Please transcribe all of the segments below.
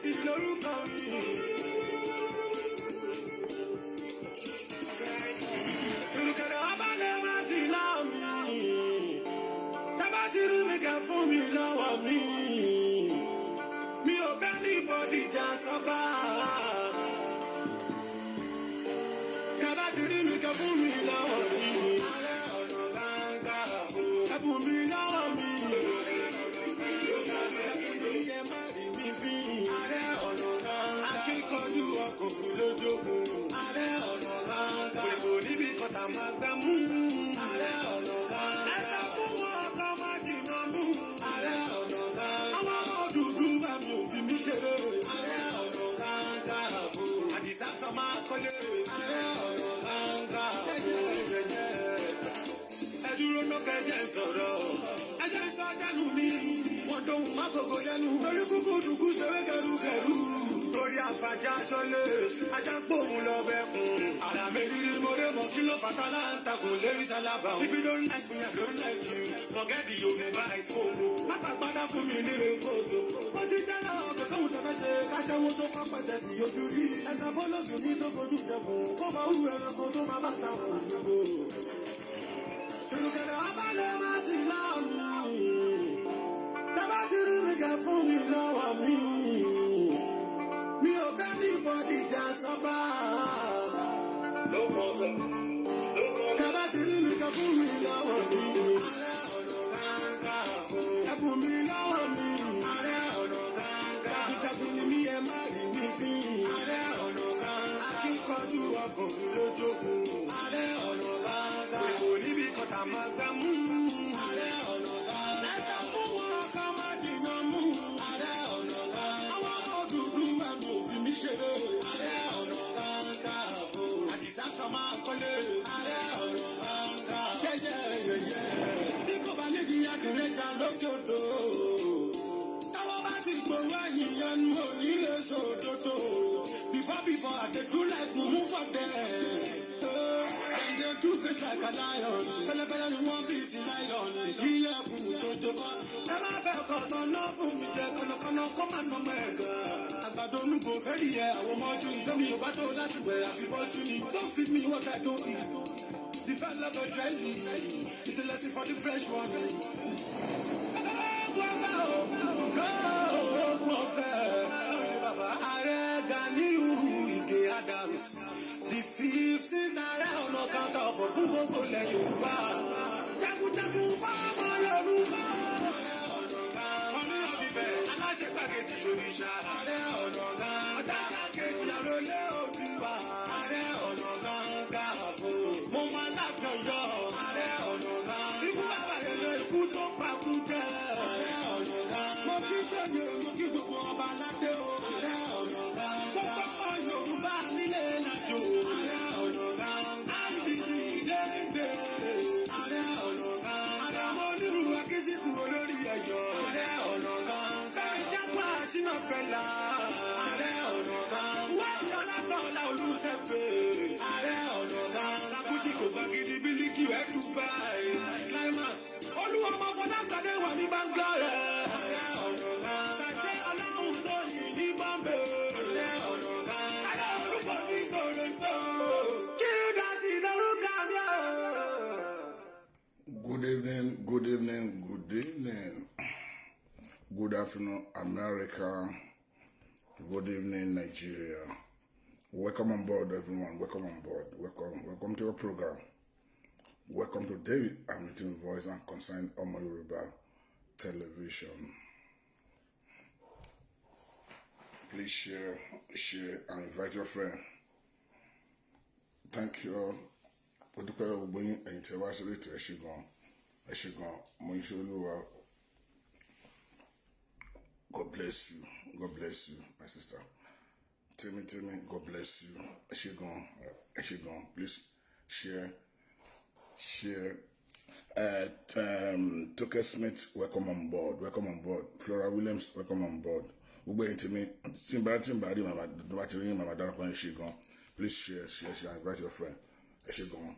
sí lórúkọ mi. Olùkẹ́dẹ̀ ọba lè má sí láàmì. Tábà ti rí mi kẹ́ fún mi lọ́wọ́ mi. Mi ò bẹ́ ní bọ́dì jà sọ́ba. Tábà ti rí mi kẹ́ fún mi lọ́wọ́ mi. Ààrẹ ọ̀nà gbangba fún. Ẹ̀bùn mi lọ́wọ́ mi. Ìyẹn má rí mi fi. Ààrẹ ọ̀nà gbangba. Akíkanjú ọkùnrin lójókòó. Ààrẹ ọ̀nà gbangba. Gbèbò níbi kọta máa gbá mú. Ààrẹ ọ̀nà gbangba. Ẹsẹ̀ fún wọn ọkọ̀ máa jìnnà mú. Ààrẹ ọ̀nà gbangba. Àwọn ọmọ dúdú bá mi ò fi mí ṣeré. Ààrẹ ọ̀nà gbangba fún. Àdìsá sọ máa kọ́lé. Ààrẹ ọ̀nà gbangba fún. Ẹ dúró náà kẹjẹ sọ̀rọ̀. Ẹ jẹ́ sọ dánú mi. Wọ́n dóhùn má kòkó dẹnu. Torí kúkú dùkú ṣeré kẹrùkẹrù. Torí àfàjà sọlé. Ajá gbóhùn lọ bẹ́kùn. Àrà mẹ́rìírí mo dé mọ̀ kí ló fàtà láǹtakùn lérí sálábà. If you don't like me, I don't like you. Forget the Yorùbá I spoke. Pápá gbádá fún mi nílé kóòtù. Ó ti jẹ́ náà ọ̀gẹ̀ sóhun tó fẹ́ ṣe. Káṣẹ́wó tó pápá tẹ̀sí ojú rí. Ẹ̀sẹ̀ fọ́lọ́gì mi tó fojú jẹ̀bùn. Kó máa hù ẹranko tó máa bá ta òun gbogbo. Olùkẹ́dẹ̀ ọba lè má sí láàmì. Tábà ti rí mi kẹ́ fún mi lọ́wọ́ mi. Mi ò bẹ́ ní bọ́dì jà sọ́ba. Tábà ti rí mi kẹ́ fún mi lọ́wọ́ mi. Ààrẹ ọ̀nà gbangba fún. Ẹ̀bùn mi lọ́wọ́ mi. Ààrẹ ọ̀nà gbangba. Ìjàgbọ́n ni mi ẹ má rí mi fi. Ààrẹ ọ̀nà gbangba. Akíkanjú ọkùnrin lójókòó. Ààrẹ ọ̀nà gbangba. Gbèbò níbi kọta máa gbá mú. Ààrẹ ọ̀nà gbangba. Ẹsẹ̀ fún wọn ọkọ̀ máa jìnnà mú. Ààrẹ ọ̀nà gbangba. Àwọn ọmọ dúdú máa mú òfin mi ṣeré. Ààrẹ ọ̀nà gbangba fún. Àdìsá sọ máa kọ́lé. Ààrẹ ọ̀nà gbangba. Yẹ́yẹ́. Tí kò bá nídìí akéré jà lójoodo. Táwọn bá ti gbòòrò ẹ̀yìn yẹnu òní lè sòdodo. Before I take you like mumu for them. And they do face like a lion. Fẹ́lẹ́fẹ́lẹ́ ni wọ́n bí sí nylon. Ilé ẹ̀kún tó jọba. Ẹ má fẹ́ kọ̀tọ̀ náà fún mi jẹ kọ̀nàkọ̀nà kó má nà mọ́ ẹ̀gà. Àgbàdo onúgbò fẹ́ rí ẹ àwọn ọmọ ojú ìjọba Yorùbá tó láti wẹ̀ àfibọ́jú ni. Don't feed me what I don't eat. The fella go dry me. It's a lesson for the fresh one. Ààrẹ Ganiu Ige Adams, the 15th Ààrẹ Ọ̀nà Kakanfò fún gbogbo ilẹ̀ Yorùbá. Jagunjagun fáwọn Yorùbá. Ààrẹ Ọ̀nà Kakanfò ọ̀fífẹ́ aláṣẹ gbàgede òrìṣà. Ààrẹ Ọ̀nà Kakanfò ọ̀dà kejì àròlé Oòduà. Ààrẹ Ọ̀nà Kakanfò mo máa láfẹ́ yọ. Ààrẹ Ọ̀nà Kakanfò ikú àbàyẹ̀lẹ̀ ikú tó pakú jẹ́. Ààrẹ Ọ̀nà Kakanfò mo kí sẹ́yìn mo kí gbogbo ọba aládé o. Ààrẹ Ọ̀nà Kakanfò gbogbo Yorùbá nílé nàjò. Ààrẹ Ọ̀nà Kakanfò àbíjì dédé. Ààrẹ Ọ̀nà Kakanfò àdàmọ́ onírú akíṣíkù olórí ẹ̀yọ́. Ààrẹ Ọ̀nà Kakanfò ìjágbá àṣìnà fẹ́lá. Ààrẹ Ọ̀nà Kakanfò wáyé ọlátọ̀ọ́lá olùsẹ̀fẹ̀. Ààrẹ Ọ̀nà Kakanfò Sàkútì kò gbàgede bílíkì ẹ̀ Dubai. Climax olúwa ọmọ Fọláṣadé wà ní báńgá rẹ̀. Ààrẹ Ọ̀nà Kakanfò Sàjẹ́ Ọlọ́run lóyìn ní Bọ́mbé. Ààrẹ Ọ̀nà Kakanfò ààrẹ olùkọ́ ní Toronto. Kí dàtí lórúkọ mi o. Good evening, good evening, good evening. Good afternoon, America. Good evening, Nigeria. Welcome on board, everyone. Welcome on board. Welcome to our program. Welcome to David Hamilton Voice and Concern Omo Yoruba Television. Please share, and invite your friend. Thank you all. God bless you. God bless you, my sister. Timmy, God bless you. Eshigon. Please share. Tucker Smith, welcome on board. Flora Williams, welcome on board. Please share, invite your friend. Eshigon.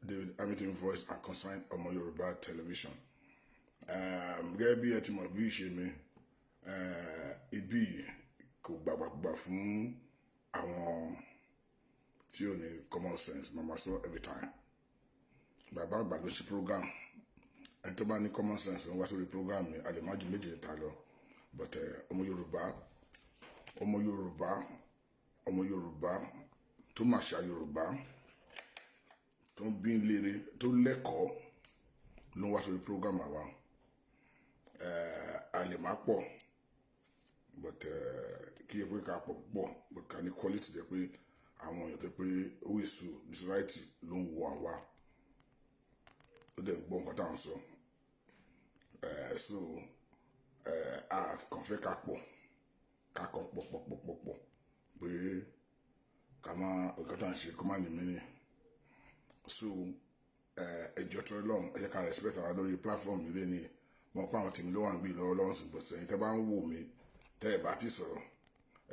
David Hamilton Voice and Concern Omo Yoruba Television. gẹ́gẹ́ bí ẹ ti mọ̀ bí ìṣe mi ibi kò gbàgbà fún àwọn tí ò ní common sense mama sọ every time bàbá àgbà ló ṣe program ẹni tó bá ní common sense ló ń wá sórí program mi a lè má ju méjì níta lọ but ọmọ Yorùbá tó máa ṣa Yorùbá tó ń bí lére tó lẹ́kọ̀ọ́ ló ń wá sórí program àwa a lè má pọ̀ but kí ẹ pé ká pọ̀ púpọ̀ but ká ní quality jẹ́ pé àwọn èèyàn tó pé owó èso ní society ló ń wọ àwa ó dẹ̀ ń gbọ́ nǹkan táwọn sọ so a kàn fẹ́ ká pọ̀ ká kàn pọ̀ pé ká má nǹkan tá à ń ṣe kó má ní mí ni so ẹjọ́ tó lọ́run ẹ jẹ́ ká respect ara lórí platform mi lé ní wọn pa àwọn tèmi ló wà ń bí lọ́wọ́ sí gbọ̀nsẹ̀ yìí tẹ́ bá ń wò mí tẹ́ ẹ bá ti sọ̀rọ̀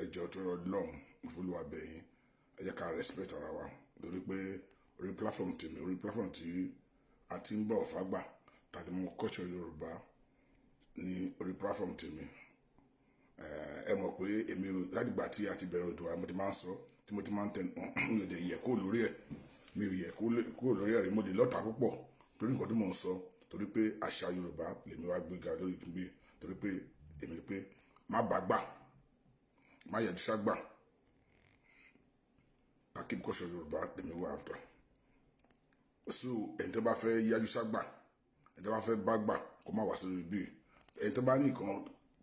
ẹjọ́ tó lọ́run ìfúlùwà bẹ̀yìn ẹ jẹ́ ká respect ara wa lórí pé orí platform tèmi orí platform tí a ti ń bọ̀ fágbà tàbí mo culture Yorùbá ní orí platform tèmi ẹ mọ̀ pé èmi láti gbà tí a ti bẹ̀rẹ̀ Oòduà mo ti máa ń sọ tí mo ti máa ń tẹnu mi ò dé yẹ kó lórí ẹ̀ mi ò yẹ kó lórí ẹ̀ rí mo lè lọ́ta púpọ̀ torí nǹkan tí mò ń sọ torí pé àṣà Yorùbá lèmi wá gbéga lórí ìgbé torí pé èmi ni pé má bá gbà má yẹ̀dú ságbà I keep culture Yorùbá lèmi wá after so ẹni tó bá fẹ́ yájú ságbà ẹni tó bá fẹ́ bá gbà kó má wá sí ibi ẹni tó bá ní nǹkan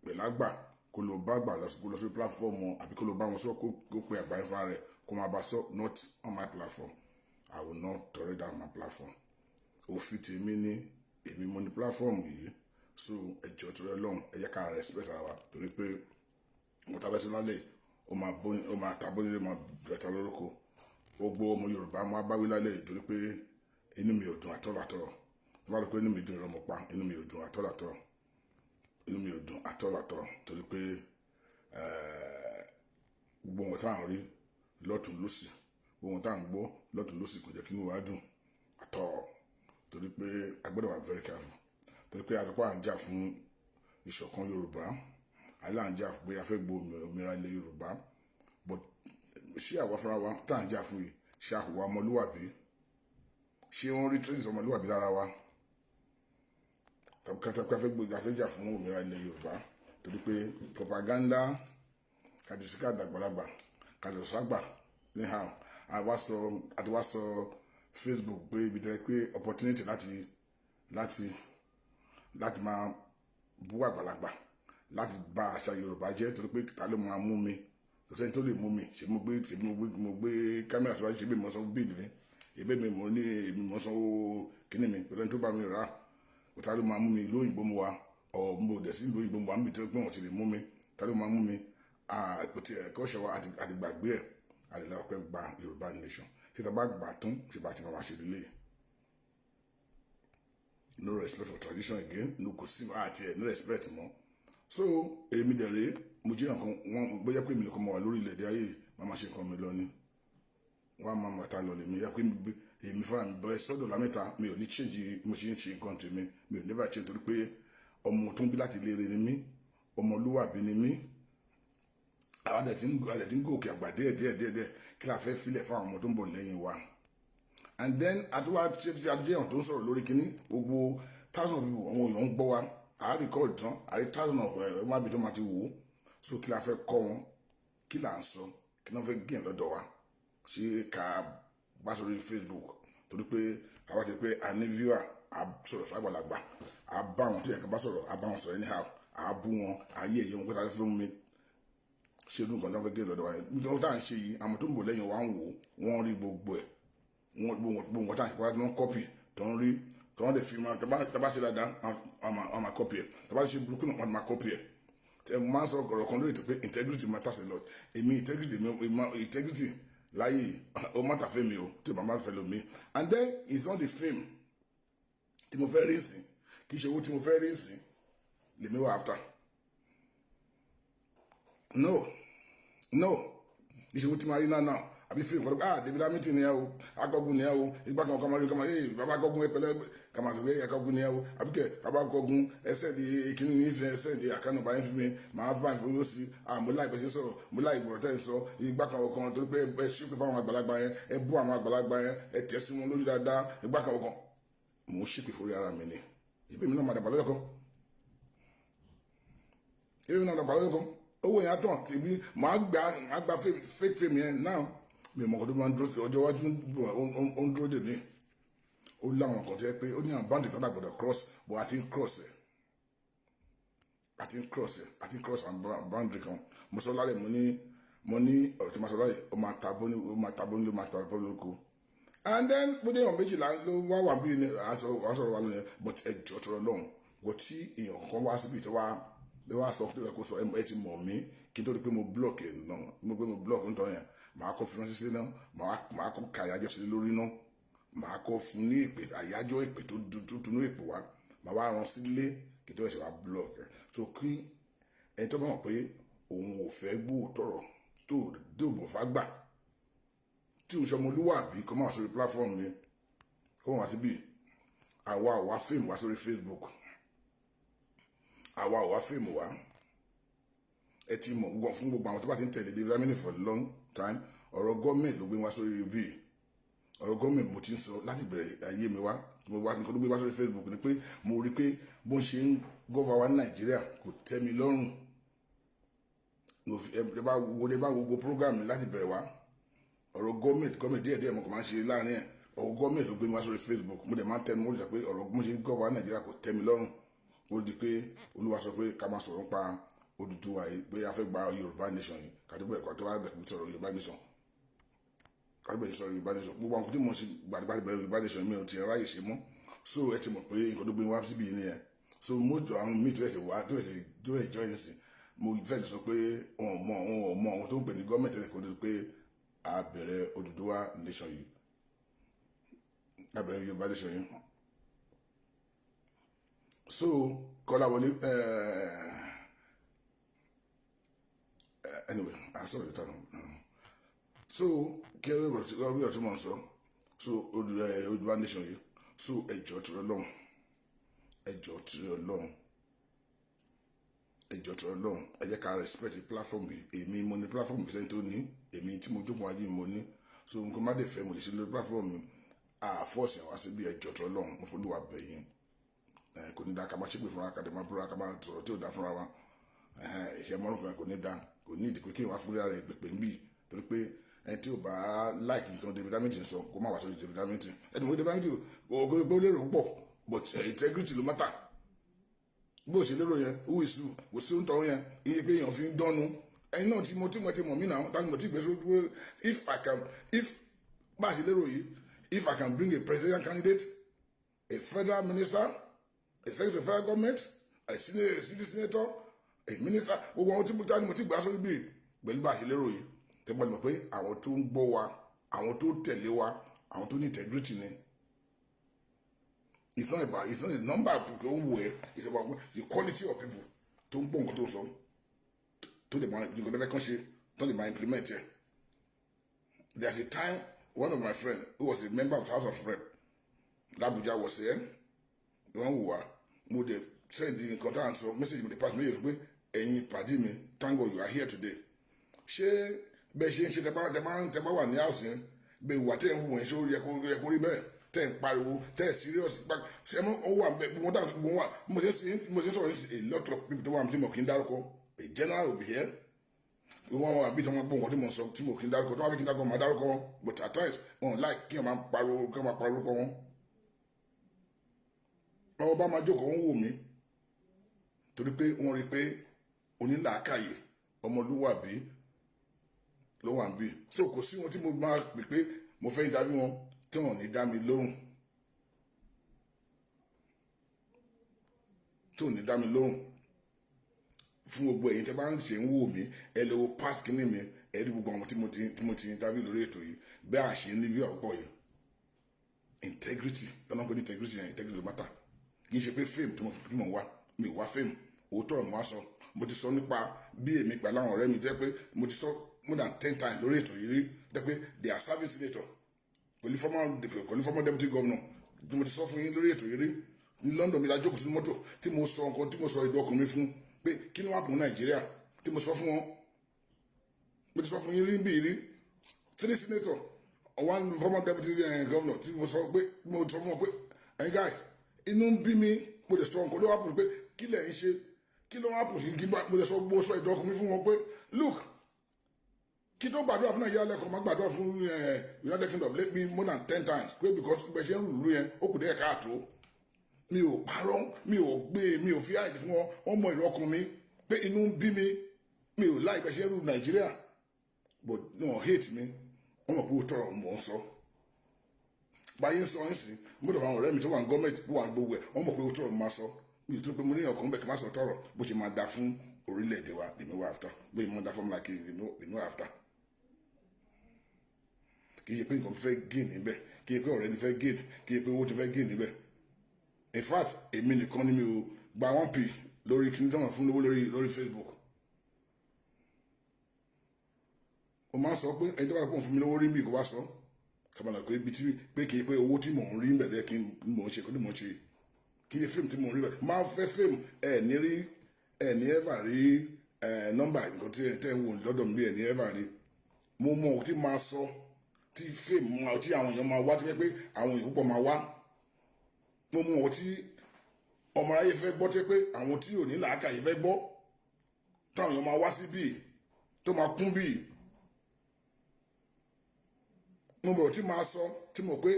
pẹ̀lágbà kó lọ bá gbà lọ sí platform wọn àbí kó lọ bá wọn sọ kó pe àgbáyé fúnra rẹ̀ kó máa bá sọ not on my platform I will not tolerate that on my platform òfin tèmi ní èmi mo ní platform yìí so ẹjọ́ tó rẹ lọ́hùn ẹ jẹ́ ká respect ara wa torí pé mo ta bẹ́sẹ̀ lálẹ́ ó máa ta bónílé máa bẹ̀ta lórúkọ gbogbo ọmọ Yorùbá máa báwí lálẹ́ torí pé inú mi ò dùn àtọ́làtọ́ tó bá rí pé inú mi dùn ìrọ̀mọ̀ pa inú mi ò dùn àtọ́làtọ́ inú mi ò dùn àtọ́làtọ́ torí pé gbogbo wọn tá à ń rí lọ́tún lósì gbogbo wọn tá à ń gbọ́ lọ́tún lósì kò jẹ́ kí inú wa dùn àtọ́ torí pé a gbọ́dọ̀ wà very careful torí pé àdúgbò à ń jà fún ìṣọ̀kan Yorùbá àlẹ́ à ń jà pé a fẹ́ gbọ́ òmìnira ilẹ̀ Yorùbá but ṣé àwa fúnra wa tá à ń jà fún yìí ṣé àhùwà ọmọlúwàbí ṣé wọ́n rí traces ọmọlúwàbí lára wa tàbí kátàkì afẹ́jà fún òmìnira ilẹ̀ Yorùbá torí pé propaganda kàdùsíkà dàgbàlagbà kàdùságbà anyhow àti wá sọ Facebook pé ibi tẹ́ pé opportunity láti máa bú àgbàlagbà láti bà àṣà Yorùbá jẹ́ torí pé ta ló máa mú mi kò sẹ́ni tó lè mú mi ṣe mo gbé kámẹ́rà síwájú ṣe bí mo sanwó bíìlì mi èbí mi mo ní èmi mo sanwó kíní mi kò sẹ́ni tó bá mi rà kò ta ló máa mú mi ìlú òyìnbó mu wa ọ̀ mo dẹ̀ sí ìlú òyìnbó mu wa níbi tó pé wọ́n ti lè mú mi ta ló máa mú mi kò tí ẹ̀kọ́ ṣe wa àti gbàgbé ẹ̀ àdìlẹ́ ọ̀pẹ́ gba Yorùbá nation ṣé ta bá gbà tún ṣe bá ti máa ṣe lélẹ̀ no respect for tradition again no kò sí àti ẹ̀ no respect mọ́ so èmi dẹ̀rẹ̀ mo jẹ́ nǹkan wọn bóyá pé èmi nìkan mọ̀ wà lórí ilẹ̀ èdè ayé máa máa ṣe nǹkan mi lọ ni wọ́n á máa mọ̀ ta lọ lèmi yá pé èmi fúnra mi bẹ́ẹ̀ sọ́dọ̀ lámẹ́ta mi ò ní change mo ṣe ń ṣe nǹkan tèmi mi ò never change torí pé ọmọ tó ń bí láti léèrè ni mí ọmọlúwàbí ni mí àwọn àdẹ̀ tí ń gòkè àgbà díẹ̀ kí la fẹ́ filẹ̀ fún àwọn ọmọ tó ń bọ̀ lẹ́yìn wa and then àtúwà ṣe ti àdéhùn tó ń sọ̀rọ̀ lórí kínní gbogbo thousand of people àwọn èèyàn ń gbọ́ wa àá record tán àrí thousand of ọmọbìnrin tó máa ti wò ó so kí la fẹ́ kọ́ wọn kí là ń sọ kí la fẹ́ gé lọ́dọ̀ wa ṣé ká bá sórí Facebook torí pé àwọn ti pé a ní viewer a sọ̀rọ̀ fàgbàlagbà a bá wọn tó yẹ ká bá sọ̀rọ̀ a bá wọn sọ̀rọ̀ anyhow a bú wọn a yé èyí wọn pé ta fẹ́ mi ṣé inú nǹkan tó fẹ́ gé lọ́dọ̀ wa nítorí tá à ń ṣe yìí àwọn tó ń bọ̀ lẹ́yìn wa ń wò wọ́n rí gbogbo ẹ̀ gbogbo nǹkan tá à ń ṣe wá wọ́n kọ́pì tó ń rí tó ń lè fi máa tàbá ṣe dáadáa wọ́n máa kọ́pì ẹ̀ tàbá ṣe burúkú náà wọ́n máa kọ́pì ẹ̀ mo máa ń sọ ọ̀rọ̀ kan lórí ètò pé integrity matters a lot èmi integrity láyé ó matter fẹ́ mi o tí o bá máa fẹ́ lò mí and then it's not the fame tí mo fẹ́ rí sí kì í ṣe owó tí mo fẹ́ rí sí lèmi wà after no kì í ṣe owó tí mo rí náà àbí fíìmù kọ́ David Hamilton ni ẹ o akọ́gun ni ẹ o ìgbà kan ọkọ̀ ọmọdé kan máa bàbá akọ́gun ẹ pẹ̀lẹ́ kama sọ pé ẹ̀ka ogun ni ẹ wo àbíkẹ́ abákọ̀ọ́gun ẹsẹ̀ di kíní ní ìfẹ́ ẹsẹ̀ di àkànnà báyìí fún mi màá bá ìfowó sí mo láì bẹ́ẹ̀ sọ̀rọ̀ mo láì gbọ̀rọ̀ tẹ́ ẹ sọ ìgbà kan ọkàn torí pé ẹ ṣí pé fáwọn àgbàlagbà yẹn ẹ bú àwọn àgbàlagbà yẹn ẹ tẹ̀ sí wọn lójú dáadáa ìgbà kan ọkàn mò ń ṣépè fórí ara mi ni ìbí mi náà máa dàgbà lọ́yọ̀kan owó yẹn á tàn tèmi màá gba fake fame yẹn náà mi ò mọ̀ kó tó máa ń dúró ọjọ́ iwájú ó ń dúró dè mí ó láwọn kan tó yẹ pé ó ní àwọn báńdì kan dàgbọ́dọ̀ cross but àti ń cross àwọn báńdì kan mo sọ lálẹ́ mo ní ọ̀rọ̀ tí mo sọ lálẹ́ ó máa tabó nílé ó máa tabó lóko and then bó dé ìwọ̀n méjìlá ló wá wà bí àásọ̀rọ̀ wa lóyún but ẹjọ́ tọrọ lọ́hùn wò tí èèyàn kan wá síbi tó wá sọ fún ẹ̀kọ́ sọ ẹ ti mọ̀ mí kí n tó rí pé mo block ẹ̀ náà mo block ń tọ́ yẹn màá kọ́ fi ránṣẹ́ sílé náà màá kọ́ ka àyájọ́ sílé lórí náà màá kọ́ fún ní ìpè àyájọ́ ìpè tó tunú ìpè wá màá wá rán sílé kí n tó ẹ̀ṣẹ̀ wá block ẹ̀ so kí ẹni tó bá mọ̀ pé òun ò fẹ́ gbóòtọ̀rọ̀ tó dòbò fá gbà tí òun ṣọmọlúwàbí kọ́ máa sórí platform mi kọ́ wọ́n wá síbí àwa fíìmù wá sórí Facebook àwa fíìmù wá ẹ ti mọ̀ gbogbo fún gbogbo àwọn tó bá ti ń tẹ̀lé David Amini for a long time ọ̀rọ̀ gọ́ọ̀mẹ̀ntì ló gbé wá sórí ibi ọ̀rọ̀ gọ́ọ̀mẹ̀ntì mo ti ń sọ láti bẹ̀rẹ̀ ayé mi wá nǹkan tó gbé wá sórí Facebook ni pé mo rí pé bó ṣe ń gọ́ọ̀fà wa ní Nàìjíríà kò tẹ́ mi lọ́rùn ẹ bá gbogbo program mi láti bẹ̀rẹ̀ wá ọ̀rọ̀ gọ́ọ̀mẹ̀ntì díẹ̀díẹ̀ mo kàn máa ń ṣe láàrin ẹ̀ ọ̀rọ̀ gọ́ọ̀mẹ̀ntì ló gbé wá sórí Facebook mo dẹ̀ máa ń tẹnu mo rí sọ pé ọ̀rọ̀ bó ṣe ń gọ́ọ̀fà wa ní Nàìjíríà kò tẹ́ mi lọ́rùn ó di pé Olúwa sọ pé ká máa sọ̀rọ̀ nípa Odùduwà yìí pé a fẹ́ gba Yorùbá nation yìí kàdúgbò ẹ̀kọ́ tó bá bẹ̀rẹ̀ sọ̀rọ̀ Yorùbá nation kàdúgbò sọ̀rọ̀ Yorùbá nation gbogbo àwọn tí mo ṣe gbàdúgbàdú bẹ̀rẹ̀ Yorùbá nation mi ò ti ráyè ṣe mọ́ so ẹ ti mọ̀ pé nǹkan tó gbé wá síbi yìí nìyẹn so mo jọ àwọn míì tó ẹ̀sẹ̀ wá tó ẹ̀sẹ̀ jọ ẹ̀sẹ̀ mo fẹ́ sọ pé wọn ò mọ àwọn tó ń pè ní gọ́ọ̀mẹ̀ntì ẹ̀kọ́ tó pé a bẹ̀rẹ̀ Odùduwà nation yìí a bẹ̀rẹ̀ Yorùbá nation yìí so Kọ́láwọlé anyway I saw the time so kí ẹ rí ọtí mọ̀ sọ so Odùduwà nation yìí so ẹjọ́ tìrẹ lọ́hùn ẹ jẹ́ ká respect the platform yìí èmi mo ní platform yìí sẹ́ni tó ní èmi tí mo jókòó ayé mo ní so nǹkan má dé fẹ́ mo lè ṣe lórí platform mi àfọ́ọ̀sì àwọn síbi ẹjọ́ tìrẹ lọ́hùn mo fọlúwà bẹ̀yìn kò ní dá ká máa ṣépè fúnra ká dé máa búra ká máa sọ̀rọ̀ tí ò dá fúnra wa ìṣẹ́ mọ́rùn kan kò ní dá kò ní ìdí pé kí wọ́n á fúnra rẹ̀ gbèpè ń bì torí pé ẹni tí ò bá láìkì nǹkan David Amini sọ kó má wà sórí David Amini ẹni mo David Amini ògbó lérò pọ̀ but integrity ló mátà bó ṣe lérò yẹn who is who kò sí ń tọ́ yẹn iye pé èèyàn fi ń dánú ẹni náà tí mo ti mọ̀ mí náà táwọn mo ti gbé sórí if bá a ṣe lérò yìí if I can bring a presidential candidate a federal minister a secretary of federal government a city senator a minister gbogbo àwọn tí mo ti gbà sórí bíi pẹ̀lú bá a ṣe lérò yìí tẹ́gbọ́n mọ̀ pé àwọn tó ń gbọ́ wa àwọn tó tẹ̀lé wa àwọn tó ní integrity ni it's not the number of people tó ń wò ẹ́ it's about the quality of people tó ń gbọ́ nǹkan tó ń sọ tó lè máa nǹkan tó lẹ́kàn ṣe tó lè máa implement ẹ̀. There's a time one of my friends who was a member of the House of Rep l'Abuja was here wọ́n wò wá mo dẹ̀ send nǹkan tó à ń sọ message mi dey pass me pé ẹ̀yin pàdé mi thank God you are here today ṣé bẹ́ẹ̀ ṣe ń ṣe tẹ́ bá wà ní house yẹn bẹ́ẹ̀ wà tẹ́ ń wù wọ́n ṣé ó yẹ kó rí bẹ́ẹ̀ tẹ́ ń pariwo tẹ́ ẹ̀ serious ṣé ó wà bẹ́ẹ̀ wọ́n dàgbà wọ́n wà mo ṣe sọ̀rọ̀ a lot of people tó wà tí mo kì í dárúkọ a general will be here wọ́n wà bí tí wọ́n gbọ́ nǹkan tí mo sọ tí mo kì í dárúkọ tí wọ́n fi kí n dárúkọ máa dárúkọ wọn but at times wọn like kí wọ́n máa pariwo kí wọ́n máa pariwo kọ wọn. ọba máa jókòó ń wò mí torí pé wọ́n rí pé onílàákàyè ọmọlúwàbí ló wà ń bí so kò sí wọn tí mo máa pè pé mo fẹ́ ìdábí wọn tí wọn ò ní dá mi lóhùn tí ò ní dá mi lóhùn fún gbogbo ẹ̀yin tẹ́ bá ń ṣe ń wò mí ẹ lè wo pass kínní mi ẹ rí gbogbo àwọn tí mo ti interview lórí ètò yìí bẹ́ẹ̀ àṣẹ ní bí ọ̀pọ̀ yìí integrity ọlọ́pàá ní integrity ló matter kì í ṣe pé fame tí mo wá mi wá fame òótọ́ ọ̀nà wá sọ mo ti sọ nípa bí èmi pẹ̀lú àwọn ọ̀rẹ́ mi jẹ́ pé mo ti sọ more than 10 times lórí ètò yìí rí jẹ́ pé they are serving senator pẹ̀lú former deputy governor mo ti sọ fún yín lórí ètò eré ní London mi la jókòó sínú mọ́tò tí mo sọ nǹkan tí mo sọ ìdú ọkàn mi fún pé kí ló wà pọ̀ Nàìjíríà tí mo sọ fún wọn mo ti sọ fún yín rí bí rí 3 senator 1 former deputy governor tí mo sọ fún wọn pé hey guys inú ń bí mi mo lè sọ nǹkan ló wà pọ̀ pé kí lẹ̀ ń ṣe kí ló wà pọ̀ sí kí mo lè sọ ìdú ọkàn mi fún wọn pé look kí tó gbàdúrà fún Nàìjíríà lẹ́kọ̀ọ́ máa gbàdúrà fún United Kingdom let me more than 10 times pé because bẹ́ẹ̀ ṣe ń lùlù yẹn ó kù dé ẹ̀ka àtó mi ò parọ́ mi ò gbé mi ò fi àìdí fún wọn wọ́n mọ ìlú ọkàn mi pé inú ń bí mi ò láì bẹ́ẹ̀ ṣe ń lù Nàìjíríà but no hate mi wọ́n mọ̀ pé ó tọrọ mọ̀ ń sọ báyìí ń sọ ń sìn mo dọ̀ àwọn ọ̀rẹ́ mi tó wà ní gọ́ọ̀mẹ̀ntì bó wà ní gbogbo ẹ̀ wọ́n mọ̀ pé ó tọrọ máa sọ mi ò tún pé mo ní ọkàn bẹ́ẹ̀ kí n má sọ tọrọ bó ṣe máa da fún orílẹ̀-èdè wa lèmi wà after bóyá mo da fún mi láti lèmi wà after kì í ṣe pé nǹkan fẹ́ gain níbẹ̀ kì í ṣe pé ọ̀rẹ́ ni fẹ́ gain kì í ṣe pé owó ti fẹ́ gain níbẹ̀ in fact èmi nìkan ni mi ò gba 1p lórí kí n tọ́nà fún lówó lórí Facebook mo máa ń sọ pé ẹni tó bá rẹ̀ pọ̀ fún mi lówó rí bí kò bá sọ kàbàlà pé ibi tí pé kì í pé owó tí mò ń rí bẹ̀rẹ̀ kí mò ń ṣe kí mò ń ṣe kì í ṣe fíìmù tí mò ń rí bẹ̀rẹ̀ máa fẹ́ fíìmù ẹ̀ ní ẹ̀fà rí nọ́mbà nǹkan tí ẹ̀ ń wò lọ́dọ̀ mi ẹ̀ ní ẹ̀fà rí mo mọ ohun tí máa sọ tí fíìmù tí àwọn èèyàn máa wá tó yẹ pé àwọn èèyàn púpọ̀ máa wá mo mọ ohun tí ọmọ aráyé fẹ́ gbọ́ tó yẹ pé àwọn tí ò ní làákàyè fẹ́ gbọ́ táwọn èèyàn máa wá sí bíi tó máa kún bíi mo bọ̀ tí máa sọ tí mo pé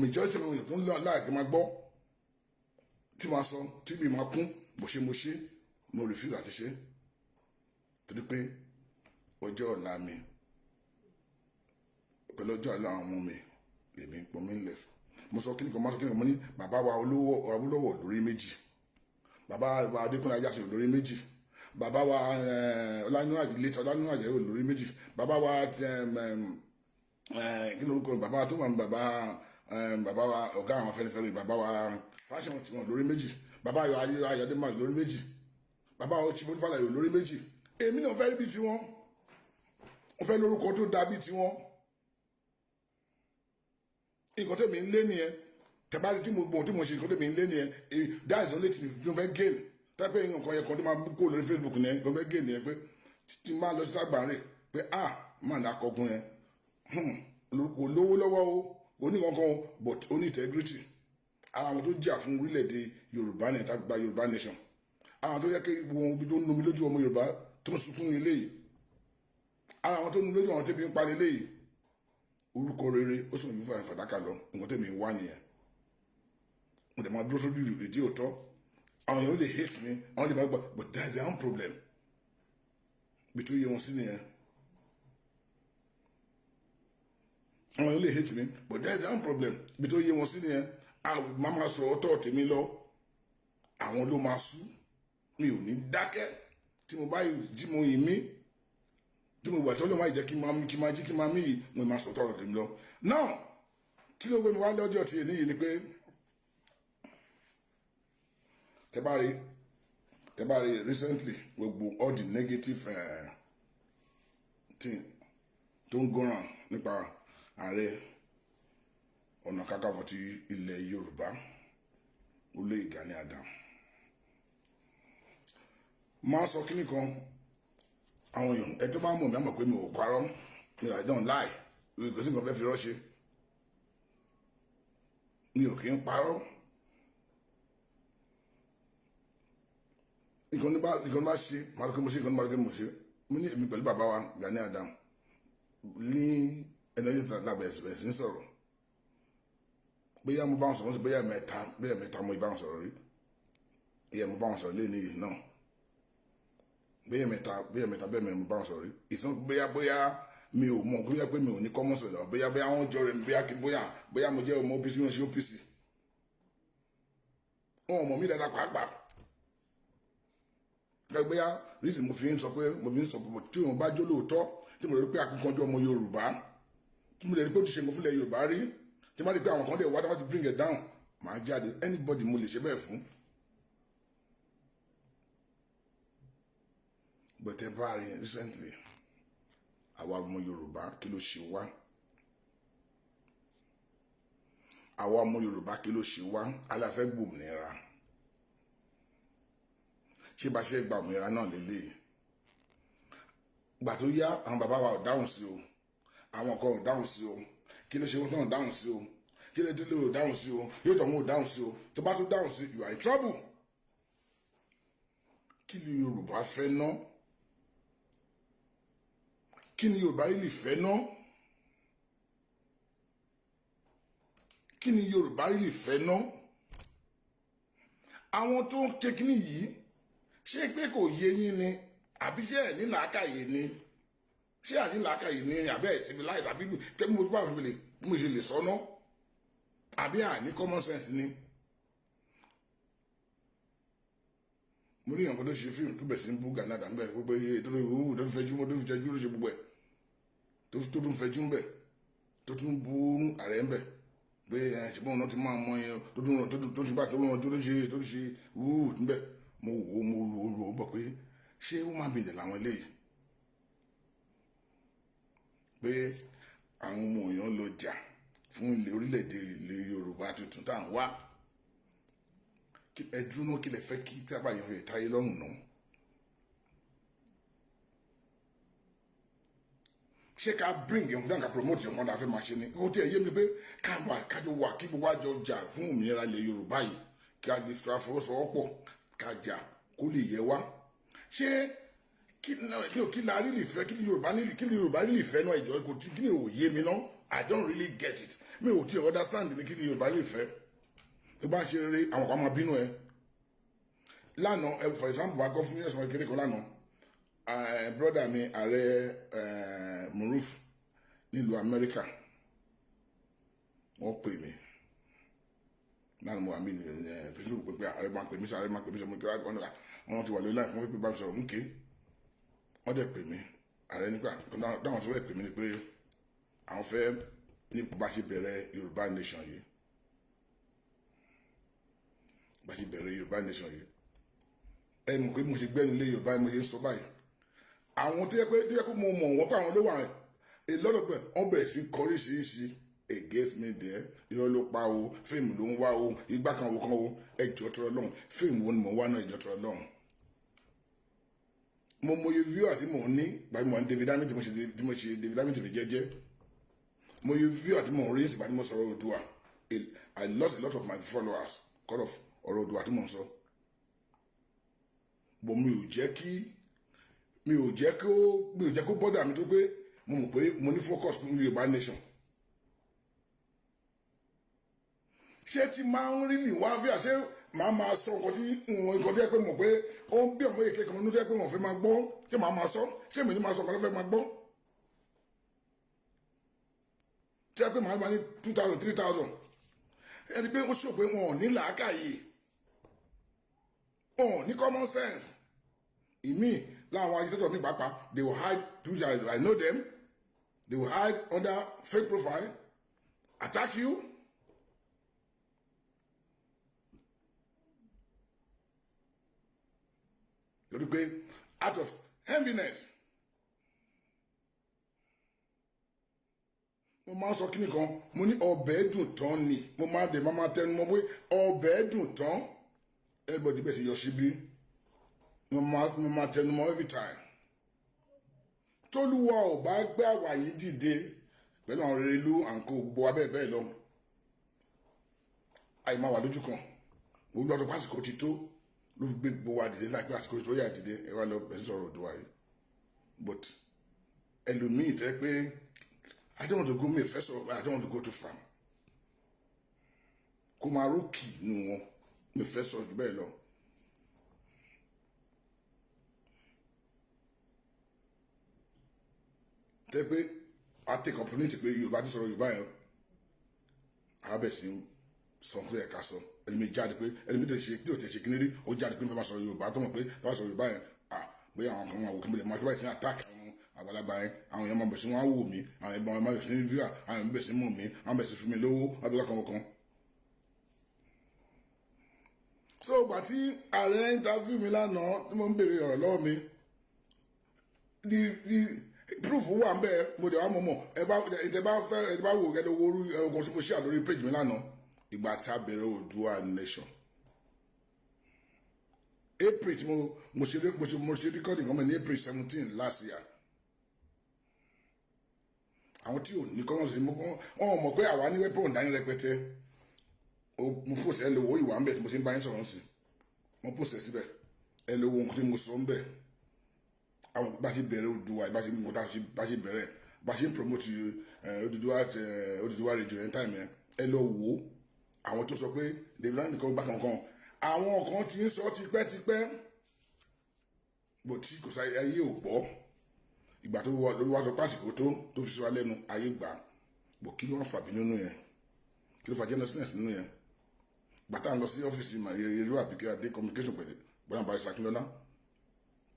majority of èèyàn tó ń lọ láàkì máa gbọ́ tí máa sọ tí bí máa kún bó ṣe mo refuse àti ṣe torí pé ọjọ́ ọ̀la mi pẹ̀lú ọjọ́ ọ̀la àwọn ọmọ mi lèmi ń pọn mí lẹ̀ mo sọ kí ni kan máa sọ kí ni kan mo ní bàbá wa Awólọ́wọ̀ lórí méjì bàbá wa Adékúnlé Ajásìn lórí méjì bàbá wa Ọláníwájú lórí méjì bàbá wa kí ló rúkọ bàbá tó wà ní bàbá wa ọ̀gá àwọn Afẹ́nifẹ́re bàbá wa fashion tí wọn lórí méjì bàbá Ayọ̀dẹ́mà lórí méjì bàbá wa Chief Onífàlàyé lórí méjì èmi náà fẹ́ rí bí tiwọn wọ́n fẹ́ lórúkọ tó dáa bí tiwọn nǹkan tẹ̀mí ń lé nìyẹn tẹ̀bárí tí mo gbọ́n tí mo ṣe nǹkan tẹ̀mí ń lé nìyẹn that is only thing you fẹ́ gain tẹ́pẹ́ nǹkan yẹn kan tó máa kó lórí Facebook yẹn ló fẹ́ gain yẹn pé tí máa lọ sí àgbáńrè pé máa ní akọgun yẹn kò lówó lọ́wọ́ o oníkankan o but ó ní integrity ara àwọn tó jà fún orílẹ̀-èdè Yorùbá ní ìta gba Yorùbá nation ara àwọn tó yẹ kí wọn ibi tó ń nomi lójú ọmọ Yorùbá tó ń sunkún ní eléyìí ara àwọn tó ń nomi lójú àwọn tẹ́bi ń parí eléyìí orúkọ rere ó sì ń fi fàdákà lọ nǹkan tẹ́mi ń wá nìyẹn mo dẹ̀ máa dúró sójú ìdí òótọ́ àwọn èèyàn lè hate mi àwọn lè máa gbà but there is their own problem bí tó yẹ wọn sí nìyẹn àwọn èèyàn lè hate mi but there is their own problem bí tó yẹ wọn sí nìyẹn máa máa sọ ọ̀tọ̀ tèmi lọ àwọn ló máa sú mi ò ní dákẹ́ tí mo bá jí mo yìn mí tí mo wà tọ́lọ́ máa jẹ́ kí n máa mí yìí mo máa sọ tọrọ tèmi lọ now kí ló gbé mi wá lọ́jọ́ tí èyí ni pé tẹ́ bá rí recently gbogbo all the negative thing tó ń gọ́ràn nípa Ààrẹ Ọ̀nà Kakanfò ti ilẹ̀ Yorùbá Olóyè Gani Adams máa sọ kíní kan àwọn èèyàn ẹ tó bá mọ̀ mí àmọ̀ pé mi ò parọ́ mi ò don't lie kò sí nǹkan fẹ́ fi rọ́ṣe mi ò kí ń parọ́ nǹkan bá ṣe máa lókè mo ṣe nǹkan bá lókè mo ṣe mo ní èmi pẹ̀lú bàbá wa Gani Adams ní ẹni ọjọ́ ìtàgbà bẹ̀rẹ̀ sí ń sọ̀rọ̀ bóyá mo bá wọn sọ̀rọ̀ bóyá mẹ́ta mo bá wọn sọ̀rọ̀ rí ìyẹn mo bá wọn sọ̀rọ̀ lé níyì náà bóyá mẹ́ta bẹ́ẹ̀ mẹ́rin mo bá wọn sọ̀rọ̀ rí ìsàn bóyá mi ò mọ̀ bóyá pé mi ò ní common sense bóyá wọn jọ rẹ̀ bóyá mo jẹ́ ọmọ OPC wọn ṣe OPC wọn ò mọ̀ mí dáadáa pàápàá bóyá reason mo fi ń sọ pé tí wọn bá jó lóòótọ́ tí mo rí pé akíkanjú ọmọ Yorùbá tí mo lè rí pé ó ti ṣe mo fúnlẹ̀ Yorùbá rí tí mo rí pé àwọn kan dẹ̀ wá tí wọ́n ti bring it down màá jáde anybody mo lè ṣe bẹ́ẹ̀ fún. But every recently àwa ọmọ Yorùbá kí ló ṣe wá àwa ọmọ Yorùbá kí ló ṣe wá aláfẹ́ gbòmìnira ṣé bá ṣe gba òmìnira náà lélẹ̀ gbà tó yá àwọn bàbá wa ò dáhùn sí o àwọn kan ò dáhùn sí o kí ló ṣe wọn náà dáhùn sí o kí ló dé ò dáhùn sí o yóò tọ̀ wọn ò dáhùn sí o tó bá tó dáhùn sí you are in trouble kí ni Yorùbá fẹ́ ná kí ni Yorùbá yìí lè fẹ́ ná kí ni Yorùbá yìí lè fẹ́ ná àwọn tó ń ṣe kíní yìí ṣé pé kò yé yín ni àbí ṣé ẹ̀ ní làákàyè ni ṣé àní làákàyè ni àbẹ́ ẹ̀ síbi láì tàbí kẹ́mi mo bá mo ṣe lè sọ́nà àbí àní common sense ni. mo rí ìyànkan tó ṣe fíìmù tó bẹ̀ sí ń bú Gánàdà ń bẹ̀ gbogbo iye tó fi fẹjú mọ́ tó fi fẹjú ló ṣe gbogbo ẹ̀ tó tún fẹjú ń bẹ̀ tó tún bú ààrẹ ń bẹ̀ pé ṣùgbọ́n ọ̀nà ti máa mọ yẹn tó ṣe bá tó rán tó ṣe wúù ń bẹ̀ mo rò ó bọ̀ pé ṣé ó máa bìnrin làwọn eléyìí pé àwọn ọmọ èèyàn lọ jà fún ilẹ̀ orílẹ̀-èdè ilẹ̀ Yorùbá tuntun tá à ń wá ẹdúró náà kí lè fẹ́ kí tábà yẹn fẹ́ táyé lọ́rùn náà ṣé ká bring yẹn down ká promote yẹn wọn dà fẹ́ máa ṣe ni ó tẹ̀ yé mi pé kájọ wà kí gbogbo àjọ jà fún òmìnira ilẹ̀ Yorùbá yìí kí a lè fọwọ́sowọ́pọ̀ ká jà kó lè yẹ wá ṣé kí la rí lè fẹ́ kí ni Yorùbá rí lè fẹ́ náà ìjọ kò kí ni ò yé mi náà I don't really get it mi ò tí ì understand ni kí ni Yorùbá lè fẹ́ tó bá ṣe rere àwọn kan máa bínú ẹ lánàá for example wà kọ́ fún mi ẹ̀sùn kékeré kan lánàá brother mi ààrẹ Muruf nílùú Amẹ́ríkà wọ́n pè mí lánàá mo wà mí ní pẹ̀lú pé ààrẹ máa pè mí sí ààrẹ máa pè mí sí ọmọ ìkẹ́rẹ́ àgbọ̀n náà wọ́n ti wà lórí láì fún pípé bá mi sọ̀rọ̀ múkè wọ́n dẹ̀ pè mí ààrẹ nípa dáwọn tó fẹ́ pè mí ni pé àwọn fẹ́ ní bá ṣe bẹ̀rẹ̀ Yorùbá nation yìí bá ṣe bẹ̀rẹ̀ Yorùbá nation yìí ẹ mọ̀ pé mo ṣe gbẹ́nu lé Yorùbá mo ṣe ń sọ báyìí àwọn tó yẹ pé mo mọ̀ wọ́n pé àwọn ló wà a lot of them wọ́n bẹ̀rẹ̀ sí kọrí sí against me there irọ́ ló pa o fíìmù ló ń wá o igbá kan o ẹjọ́ tọrọ lọ́hùn fíìmù wo ni mo wá náà ẹjọ́ tọrọ lọ́hùn mo mọye viewer tí mo ní gbàgbé mo ní David Amity tí mo ṣe David Amity mi jẹ́jẹ́ mo yẹ viewer tí mo rí ìsìnkú àti mo sọ̀rọ̀ Oòduà I lost a lot of my followers because of ọ̀rọ̀ Oòduà tí mo ń sọ bọ̀ mi ò jẹ́ kó bọ́dà mi tó pé mo mọ̀ pé mo ní focus fún Yorùbá nation ṣé tí máa ń rí ní wá fíà ṣé màá máa sọ nǹkan tí ẹ pé mọ̀ pé ó ń bí ọmọ èké kan nínú tó yẹ pé wọ́n fẹ́ máa gbọ́ ṣé màá máa sọ ṣé èmi ní máa sọ nǹkan tó fẹ́ máa gbọ́ tí ẹ pé màá máa ní 2,000 3,000 ẹni pé ó sọ pé wọn ò ní làákàyè wọn ò ní common sense ìmí láwọn agitator mi pàápàá they will hide I know them they will hide under fake profile attack you. Lórí pé out of enviness mo máa ń sọ kíni kan mo ní ọbẹ̀ dùn tán ni mo máa dé máa tẹnu mọ́ pé ọbẹ̀ dùn tán everybody bẹ́ẹ̀ sì yọ síbí mo máa tẹnu mọ́ every time tólúwa ò bá gbé àwa yìí dìde pẹ̀lú àwọn rere ìlú àǹkó gbogbo abẹ́ bẹ́ẹ̀ lọ àì máa wà lójú kan gbogbo ọdún pásìkò ti tó ló fi gbé gbogbo wa dìde láìpẹ́ àsìkò tó yà dìde ẹ wá lọ bẹ̀rẹ̀ sọ̀rọ̀ Oòduà yìí but ẹlòmíì tẹ́ pé I don't want to go me first of all I don't want to go too far kó máa rókì nù wọn mi fẹ́ sọ jù bẹ́ẹ̀ lọ tẹ́ pé I take opportunity pé Yorùbá ti sọ̀rọ̀ Yorùbá yẹn àbẹ̀ sí sọ pé ẹ̀ka sọ ẹlẹ́mi jáde pé ẹlẹ́mi tó ṣe tí ò tẹ̀ ṣe kíní rí ó jáde pé nípa máa sọ̀rọ̀ Yorùbá tó mọ̀ pé bá sọ̀rọ̀ Yorùbá yẹn pé àwọn kan máa wò kí mo lè máa tó báyìí sí attack àwọn àgbàlagbà yẹn àwọn èèyàn máa bẹ̀ sí wọn á wò mí àwọn ẹ̀gbọ́n máa bẹ̀ sí ní viewer àwọn èèyàn bẹ̀ sí mọ̀ mí àwọn bẹ̀ sí fún mi lówó abẹ́ká kan. so ìgbà tí ààrẹ interview mi lánàá tí mo ń béèrè ọ̀rọ̀ lọ́wọ́ mi the proof wà ń bẹ́ẹ̀ mo dẹ̀ wá mọ̀ ẹ bá wò gẹ́gẹ́ owó ogun tí mo ṣe àlórí page mi lánàá ìgbà tá a bẹ̀rẹ̀ Oòduà nation April tí mo ṣe recording ọmọ ní April 17 last year. Àwọn tí ò ní kọ́mọ̀ sí wọn mọ̀ pé àwa ní weapon dání rẹpẹtẹ. Mo post ẹ lówó ìwà ń bẹ̀ tí mo ṣe ń bá yín sọ̀rọ̀ sí. Mo post ẹ síbẹ̀ ẹ lówó nǹkan tí mo sọ ń bẹ̀. Àwọn bá ṣe bẹ̀rẹ̀ Oòduà bá ṣe bẹ̀rẹ̀ bá ṣe ń promote Oòduà radio anytime yẹn ẹ lọ wò ó. Àwọn tó sọ pé David Landy kọ́ bá kankan àwọn kan ti ń sọ tipẹ́tipẹ́ bó tí kò sáyé ayé ò gbọ́ ìgbà tó wá sọ pásìkò tó fi sọ alẹ́nu ayé gbà bó kí ló wọ́n fàbí nínú yẹn kí ló fà jẹ́nẹ́sínẹ́sì nínú yẹn gbàtà ń lọ sí ọ́fíìsì ìlú àbíkẹ́ adé communication pẹ̀lú bọ́lá Barrister Akínlọ́lá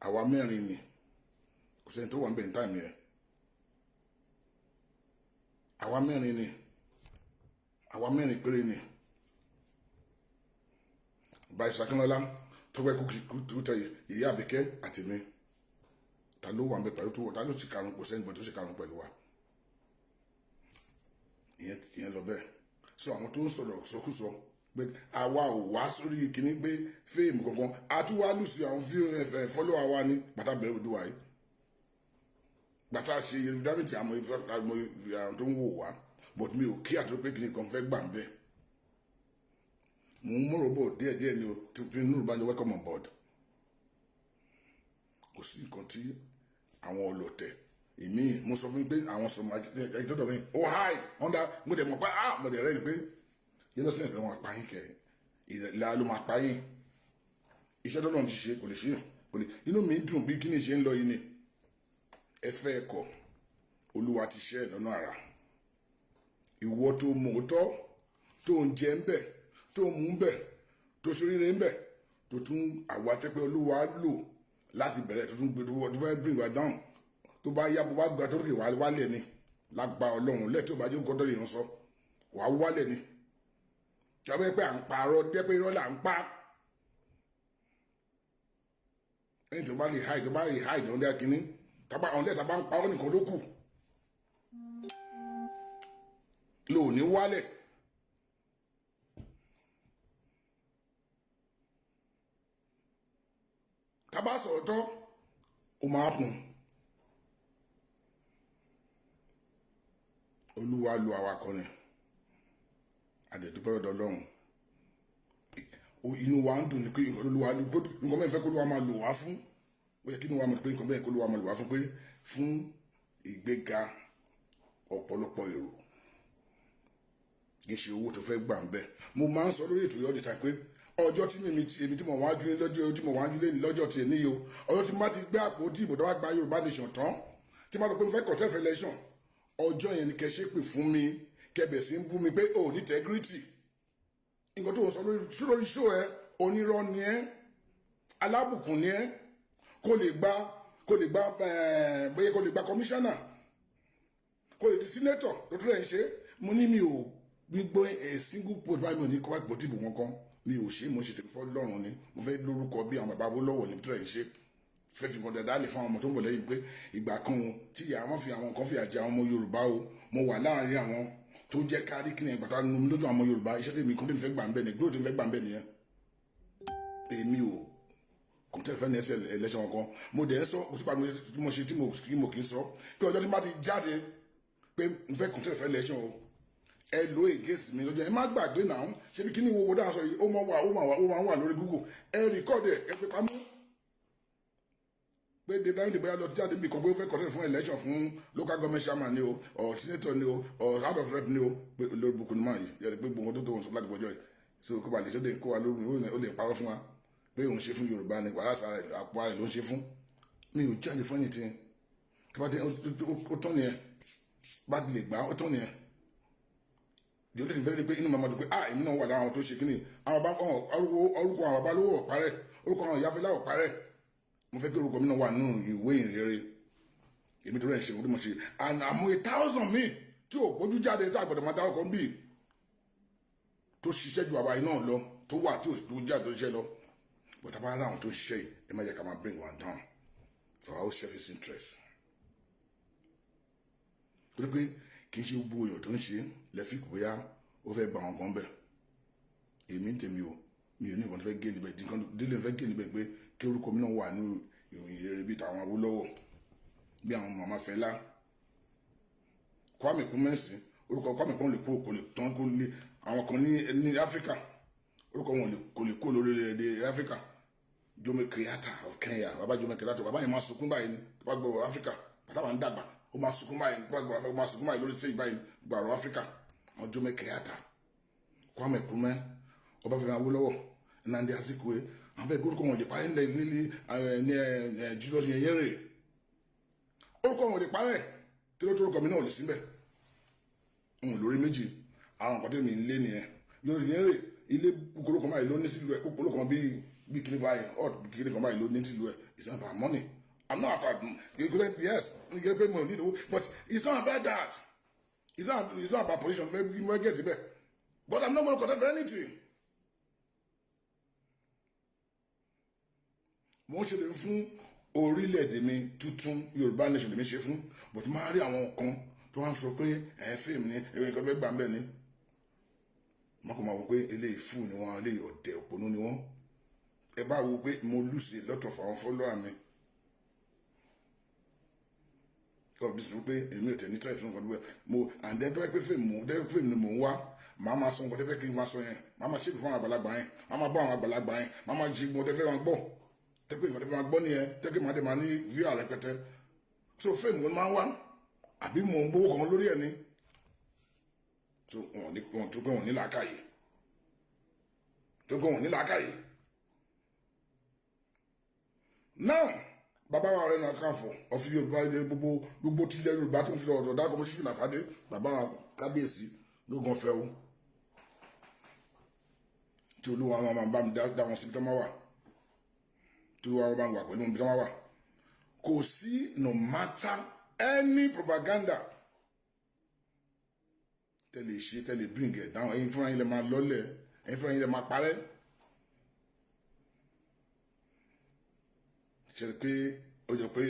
àwa mẹ́rin ni kò sẹ́ni tó wà ń bẹ̀ ní táìmù yẹn àwa mẹ́rin péré ni Barrister Akínlọ́lá tọ́gbẹ́ kú tẹ ìyá àbíkẹ́ àti mi ta ló wà ń bẹ pẹ̀lú tó wọ̀ ta ló ti karùn kò sẹ́ni bọ̀ tó ṣe karùn pẹ̀lú wa ìyẹn lọ bẹ́ẹ̀ so àwọn tó ń sọ̀rọ̀ sọkúsọ pé àwa ò wá sórí kìíní pé fíìmù kankan àtúwá lùsí àwọn fọ́lọ́wà wa ní bàtà bẹ̀rẹ̀ Oòduà yìí bàtà ṣe Yorùbá-dávìtì àwọn tó ń wò wá but mi ò kí àtúrò pé kìíní kan fẹ́ gbà ń bẹ́ẹ̀ mo ń mọ̀rọ̀ bọ̀ díẹ̀díẹ̀ ni o tí nínú bá ní welcome on board kò sí nǹkan tí àwọn ọlọ́tẹ̀ èmi mo sọ fún mi pé àwọn sọmọ ẹjọ́dọ̀ mi ó háì wọ́n dá mo dẹ̀ mọ̀ pé mo dẹ̀ rẹ́ ni pé yẹ́n lọ́sẹ̀ ìfẹ́ wọn apáyín kẹ ìlà ló máa páyín iṣẹ́ tó lọ́n ti ṣe kò lè ṣe kò lè inú mi dùn bí kíni ṣe ń lọ yìí ni ẹ fẹ́ ẹ̀kọ́ Olúwa ti ṣe ẹ̀ lọ́nà àrà ìwọ tó mọ̀ ó tọ́ tó ń jẹ ń bẹ̀ tó mú ń bẹ̀ tó ṣoríire ń bẹ̀ tó tún àwa tẹ́pẹ́ Olúwa lò láti bẹ̀rẹ̀ tó tún gbé tó fẹ́ bring wa down tó bá yá bó bá gba tó rè wá wálẹ̀ ni lágbá Ọlọ́run lẹ́tí ò bá jẹ́ kọ́tọ́ yìí ń sọ wàá wálẹ̀ ni kí a bẹ́ pé à ń parọ́ dẹ́pẹ́ irọ́ là ń pa ẹni tó bá lè háì tó ń dẹ́ kínní àwọn lẹ́tà bá ń parọ́ nìkan ló kù lò ní wálẹ̀. Tábà sọ̀rọ̀ tán ó máa kùn Olúwa lu awakọ̀ ni àdẹ̀dúpẹ́ ọ̀dọ̀ Ọlọ́run inú wa ń dùn ní pé Olúwa nǹkan mẹ́fẹ́ kó Olúwa máa lò wá fún ó yẹ kí inú wa mọ̀ pé nǹkan bẹ́ẹ̀ kó Olúwa máa lò wá fún pé fún ìgbéga ọ̀pọ̀lọpọ̀ èrò kì í ṣe owó tó fẹ́ gbà ń bẹ̀ mo máa ń sọ lórí ètò yọ̀ọ́ dìtà pé ọjọ́ tí èmi tí mo wá dúró lọ́jọ́ tí mo wá dúró lọ́jọ́ tí èmi yìí o ọjọ́ tí mo bá ti gbé àpò tí ìbò tó wá gba Yorùbá nation tán tí mo rò pé mo fẹ́ contest election ọjọ́ yẹn ni kẹ́ ṣépè fún mi kẹ́ bẹ̀ sí ń bú mi pé o ní integrity nǹkan tó ń sọ lórí show ẹ onírọ́ ni ẹ alábùkún ni ẹ kó lè gba commissioner kó lè di senator tó tún rẹ̀ ń ṣe mo ní mi ò gbígbó single post báyìí mi ò ní kọ́ àgbò tí ìbò kankan mi ò ṣe mo ṣe tèmi fọ́ lọ́rùn ni mo fẹ́ lórúkọ bí àwọn bàbá Awólọ́wọ̀ ní tẹ́lẹ̀ ṣe fẹ́ fi nǹkan dẹ̀dá lè fún àwọn ọmọ tó ń bọ̀ lẹ́yìn pé ìgbà kan tí ìyá wọn fi àwọn kan fi àjẹ àwọn ọmọ Yorùbá o mo wà láàrin àwọn tó jẹ́ kárí kí ni ìgbà tó ń lójú àwọn ọmọ Yorùbá iṣẹ́ tèmi kan tèmi fẹ́ gbà ń bẹ̀ ni gbọ́dọ̀ tèmi fẹ́ gbà ń bẹ̀ nìyẹn èmi ò kò tẹ́lẹ̀ fẹ́ ní ẹsẹ̀ ẹlẹ́sẹ̀ wọn kan mo dẹ̀ ń sọ kò sípa tí mo ṣe tí mo kì í sọ pé ọjọ́ tí mo bá ti jáde pé mo fẹ́ kò tẹ́lẹ̀ fẹ́ lẹ́sẹ̀ o ẹ lo against mi lọ́jọ́ ẹ má gbàgbé náà ṣé bí kíní wo dáhùn sọ yìí ó máa wà lórí Google ẹ rìkọ́dì ẹ pé pamọ́ pé David Landy bóyá lọ jáde níbi kan pé ó fẹ́ kọ́tẹ́ fún election fún local government chairman ni o or senator ni o or house of rep ni o pé olórí bukun máa yìí yẹrẹ pé gbogbo tó wọn sọ láti gbọ́jọ́ yìí so kó ba lè ṣe dé kó wa lórí ó lè parọ́ fún wa pé òun ṣe fún Yorùbá ni wàhálà sára àpò ààrẹ ló ń ṣe fún mi ò jáde fún ẹni tí tó bá dé ó tán nìyẹn bá lè gbà ó tán nìyẹn the only thing very pé inú mama dùn pé èmi náà wà lára àwọn tó ṣe kíni àwọn bá orúkọ àwọn bàbá lówó ọ̀parẹ́ orúkọ àwọn ìyá Fẹlá ọ̀parẹ́ mo fẹ́ kí orúkọ mi náà wà nínú ìwé ìrere èmi tó rẹ̀ ṣe orí mo ṣe and àmọ́ 1,000 mi tí ò gbójú jáde tá àgbọ̀dọ̀ máa dárúkọ ń bì tó ṣiṣẹ́ ju àbáyé náà lọ tó wà tí ò gbójú jáde tó ṣiṣẹ́ lọ but tá a bá rà àwọn tó ṣiṣẹ́ yìí ẹ má yẹ ká máa bring one down for our selfish interest torí pé kì í ṣe gbogbo èèyàn tó ń ṣe lẹ́fíkù bóyá ó fẹ́ gba àwọn kan bẹ̀ èmi ń tèmi o mi ò ní nǹkan tó fẹ́ gé níbẹ̀ nǹkan délé fẹ́ gé níbẹ̀ pé kí orúkọ mi náà wà ní ìròyìn rere bíi tàwọn Awólọ́wọ̀ bí àwọn Màmá Fẹlá Kwame Nkrumah orúkọ Kwame kan lè kó lè tán kó lé àwọn kan ní Áfíríkà orúkọ wọn kò lè kó lórílẹ̀-èdè Áfíríkà Jomo Kenyatta of Kenya bàbá Jomo Kenyatta bàbá yẹn máa sunkún báyìí ní bàbá gbọ̀rọ̀ Áfíríkà bàtà wà ń dàgbà ó máa sunkún báyìí bàbá gbọ̀rọ̀ Áfíríkà ó máa sunkún báyìí lórí stage báyìí gbọ̀rọ̀ Áfíríkà àwọn Jomo Kenyatta Kwame Nkrumah Ọbáfẹ́mi Awólọ́wọ̀ Nnamdi Azikiwe àwọn bẹ́ẹ̀ orúkọ wọn lè parí ní Julius Nyerere orúkọ wọn lè parẹ́ kí ló tó orúkọ mi náà lè síbẹ̀ lórí méjì àwọn nǹkan tó mi ń lé nìyẹn lórí Nyerere ilé kúkúrú kan báyìí ló ní sílùú ẹ̀ kúkúrú kan bí kíní báyìí kíní kan báyìí ló ní sílùú ẹ̀ it's not about money I'm not after yes you get paid money but it's not about that it's not about position maybe you might get it but I'm not going to contest for anything. mo ṣe lè fún orílẹ̀-èdè mi tuntun Yorùbá nation lè mi ṣe fún but máa rí àwọn kan tó wá ń sọ pé fíìmù ni èrè nǹkan fẹ́ gbà ń bẹ̀ ni wọn kò máa wọ pé eléyìí fún ni wọn eléyìí ọ̀dẹ̀ òpònú ni wọn ẹ bá wo pé mo lùsì lọ́tọ̀ fún àwọn fọ́lọ́wà mi kọ́ bí sọ pé èmi ò tẹ̀ ní tẹ́lẹ̀ fún nǹkan tó bẹ̀ mo àǹdẹ́ tó bá pé fíìmù ni mò ń wá màá máa sọ nǹkan tó fẹ́ kí n máa sọ yẹn màá máa ṣèpè fún àwọn àgbàlagbà yẹn màá máa bọ́ àwọn àgbàlagbà yẹn màá máa jí gbọ́n tẹ́fẹ́ wọn gbọ́ tẹ́pẹ́ nǹkan tẹ́fẹ́ wọn gbọ́ nìyẹn tẹ́kẹ́ màá dé máa ní view rẹpẹtẹ so fíìmù wọn máa ń wá àbí mò ń gbówó kan lórí ẹ̀ ní tó pé wọn ní làákàyè tó pé wọn ní làákàyè now bàbá wa rẹ̀ náà kàǹfọ̀ ọ̀fi Yorùbá ilé gbogbo tilẹ̀ Yorùbá tó ń fi ọ̀dọ̀ dákọ̀ mọ́ sí fìlà fàdé bàbá wa kábíyèsí ló gan fẹ́ o tí Olúwa wọn máa bá mi dá wọn síbi tó máa wà tí Olúwa wọn bá ń wà pẹ̀lú ibi tó máa wà kò sí no matter any propaganda tẹ́lẹ̀ ṣe tẹ́lẹ̀ bring it down ẹ̀yin fúnra yín lè máa lọ́lẹ̀ ẹ̀yin fúnra yín lè máa parẹ́ ṣe pé ó jọ pé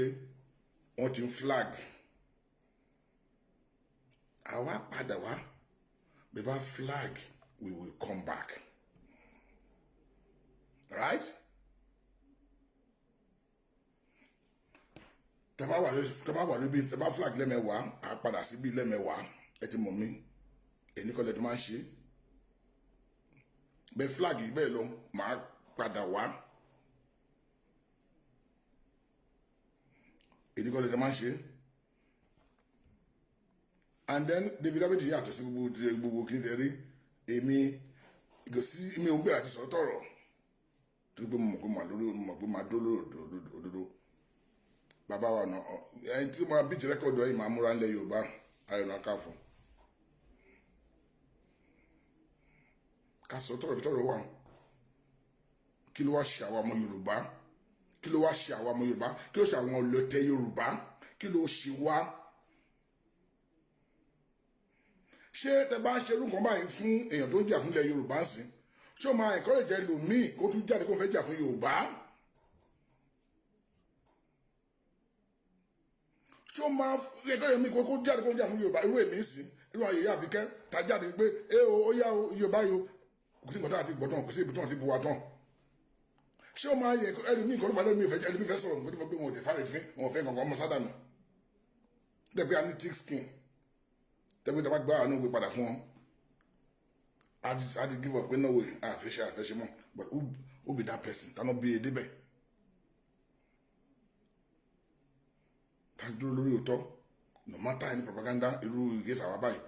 wọ́n ti ń flag àwa padà wá bẹ́ẹ̀ bá flag we will come back right tẹ́bá wà lóbi tẹ́bá flag lẹ́mẹ̀wàá à padà síbi lẹ́mẹ̀wàá ẹ ti mọ̀ mí èyí kọ́ lẹ́tọ́ máa ń ṣe bẹ́ẹ̀ flag yìí bẹ́ẹ̀ lọ máa padà wá èyí kọ́ lẹ́tọ́ máa ń ṣe and then David Abeti yàtọ̀ sí gbogbo kí n tẹ̀ rí èmi ìgòsí mi ò ń gbé àti sọ̀rọ̀ tọ̀rọ̀ tó gbé mọ̀ pé màá dúró òdodo bàbá wa náà ẹni tí mo bí ti rẹ́kọ̀dù ẹ̀yìn máa múra ńlẹ̀ Yorùbá Ààrẹ Ọ̀nà Kakanfò ká sọ tọ̀rọ̀ wà kí ló wá ṣe àwa ọmọ Yorùbá kí ló ṣe àwọn ọlọ́tẹ̀ Yorùbá kí ló ṣe wá ṣé tẹ bá ń ṣe irú nǹkan báyìí fún èèyàn tó ń jà fúnlẹ̀ Yorùbá sí ṣé o máa encourage ẹlòmíì kó tún jáde kó fẹ́ jà fún Yorùbá ṣé o máa encourage mi kó jáde kó jà fún Yorùbá irú èmi sí irú àyè Àbíkẹ́ tá jáde pé ó yá Yorùbá yìí kò sí nǹkan tá àti gbọ́dọ̀ kò sí ibi tí wọ́n ti bu wa tán ṣé o máa yẹ ẹlòmíì kọ́ ló fà ẹlòmíì fẹ́ sọ̀rọ̀ nígbà pé wọn ò tẹ̀ fárẹ̀ wọn ò fẹ́ nǹkan ọmọ sádànù dẹ́gbẹ́ a ní thick skin tẹ́gbẹ́ tí a bá gbá àwọn òwe padà fún wọn I give up pé no way àfẹ́ṣe mọ́ but who be that person tánà bí edé bẹ́ẹ̀ tá dúró lórí òótọ́ no matter any propaganda irú ìgé tàwa báyìí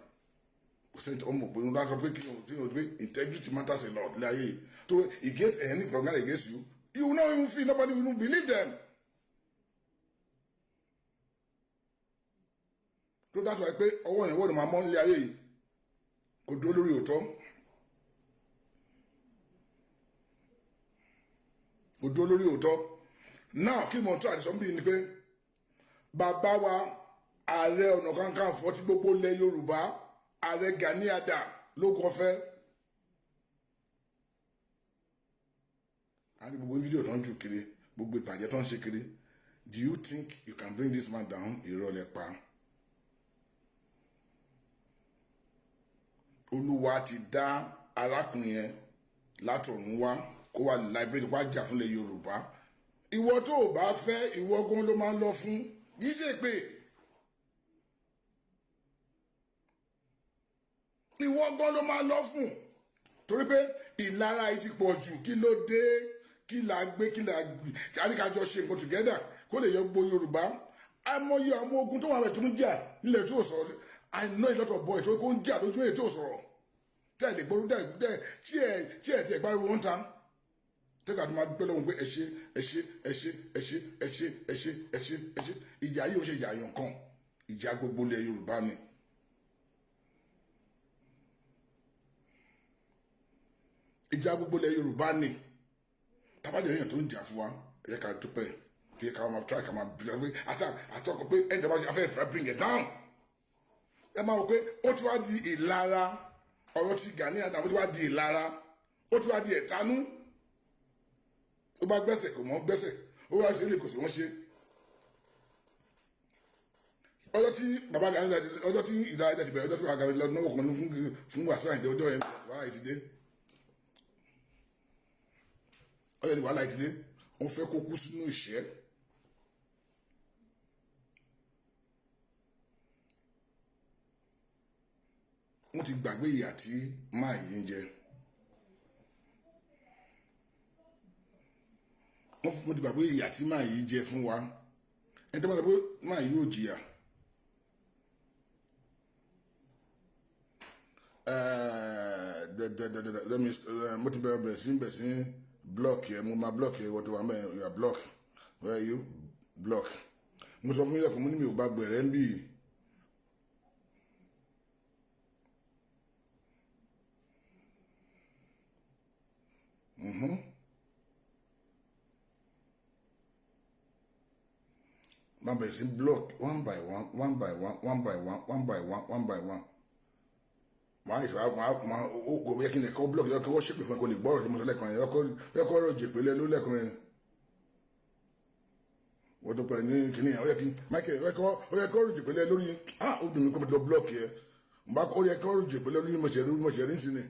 kò sẹ́ni ọmọ òpin ní wọ́n sọ pé kí ni o pé integrity matters a lot láyé yìí tó against any propaganda against you will not even feel nobody will even believe them. tó dáṣọ ẹ pé ọwọ́ yẹn wọ́n máa mọ́ nílé ayé yìí kò dúró lórí òótọ́ náà kí mo tún àdìsọ́ bí ni pé bàbá wa Ààrẹ Ọ̀nà Kakanfò tí gbogbo ilẹ̀ Yorùbá Ààrẹ Gani Adams ló kàn fẹ́ àti gbogbo fídíò tó ń jù kiri gbogbo ìbàjẹ́ tó ń ṣe kiri do you think you can bring this man down ìrọ̀lẹ́ pa. Olúwa ti dá arákùnrin yẹn látọ̀run wá kó wà láìpẹ́ wá jà fúnlẹ̀ Yorùbá ìwọ tó o bá fẹ́ ìwọ gan ló máa ń lọ fún kì í ṣe pé ìwọ gan ló máa lọ fún torí pé ìlara yìí ti pọ̀ jù kí ló dé kí la gbé àníkàjọ ṣe nǹkan together kó lè yọ gbogbo Yorùbá àmọye àwọn ogun tó wà rẹ̀ tó ń jà nílẹ̀ tó sọ̀rọ̀ I know a lot of boys tó ń jà lójú èyí tó sọ̀rọ̀ tẹ́lẹ̀ gbọ́dọ̀ tẹ́lẹ̀ tí ẹ̀ tí ẹ̀ gbáriwo wọn ta tẹ́lẹ̀ àti máa gbé lọ́wọ́ pé ẹ ṣe ìjà yìí ò ṣe ìjà yàn kan ìjà gbogbo ilẹ̀ Yorùbá ni. Ìjà gbogbo ilẹ̀ Yorùbá ni tábàjẹ́ èèyàn tó ń jà fún wa ẹ yẹ ká dúpẹ́ kí ká máa try ká máa bí àtọkọ pé ẹ̀ ń jọba afẹ́fẹ́ bring it down ẹ máa rò pé ó ti wá di ìlara ọ̀rọ̀ ti Gani Adams ó ti wá di ìlara ó ti wá di ẹ̀tanú ó bá gbẹ́sẹ̀ kò mọ́ gbẹ́sẹ̀ ó wá ṣe lè kò sí wọ́n ṣe ọjọ́ tí bàbá Gani Adams ọjọ́ tí ìdára ẹ̀dá ti bẹ̀rẹ̀ ọjọ́ tí bàbá Gani Adams lọ́wọ́ kan fún wàásù àìjẹ́ ọjọ́ yẹn wàhálà yìí ti dé ọjọ́ ni wàhálà yìí ti dé wọ́n fẹ́ kó kú sínú ìṣẹ́ wọ́n ti gbàgbé ìyà tí máa yìí ń jẹ wọ́n ti gbàgbé ìyà tí máa yìí jẹ fún wa ẹni tó bá dẹ̀ pé máa yìí ò jìyà mo ti bẹ̀rẹ̀ sí block yẹ mo máa block yẹ wọ́n ti wà mẹ́rin you are block where you block mo sọ fún yín lẹ́kọ̀ọ́ mo ní mi ò bá gbẹ̀rẹ̀ ń bì í. One by block one by one. Why is go back in the call block? You can worship if I call it borrow. You must like when you call Roger, you look like what the plan? Can you Michael? I call Roger, ah, oh, you come to block here. Back all your courage, but only much in it.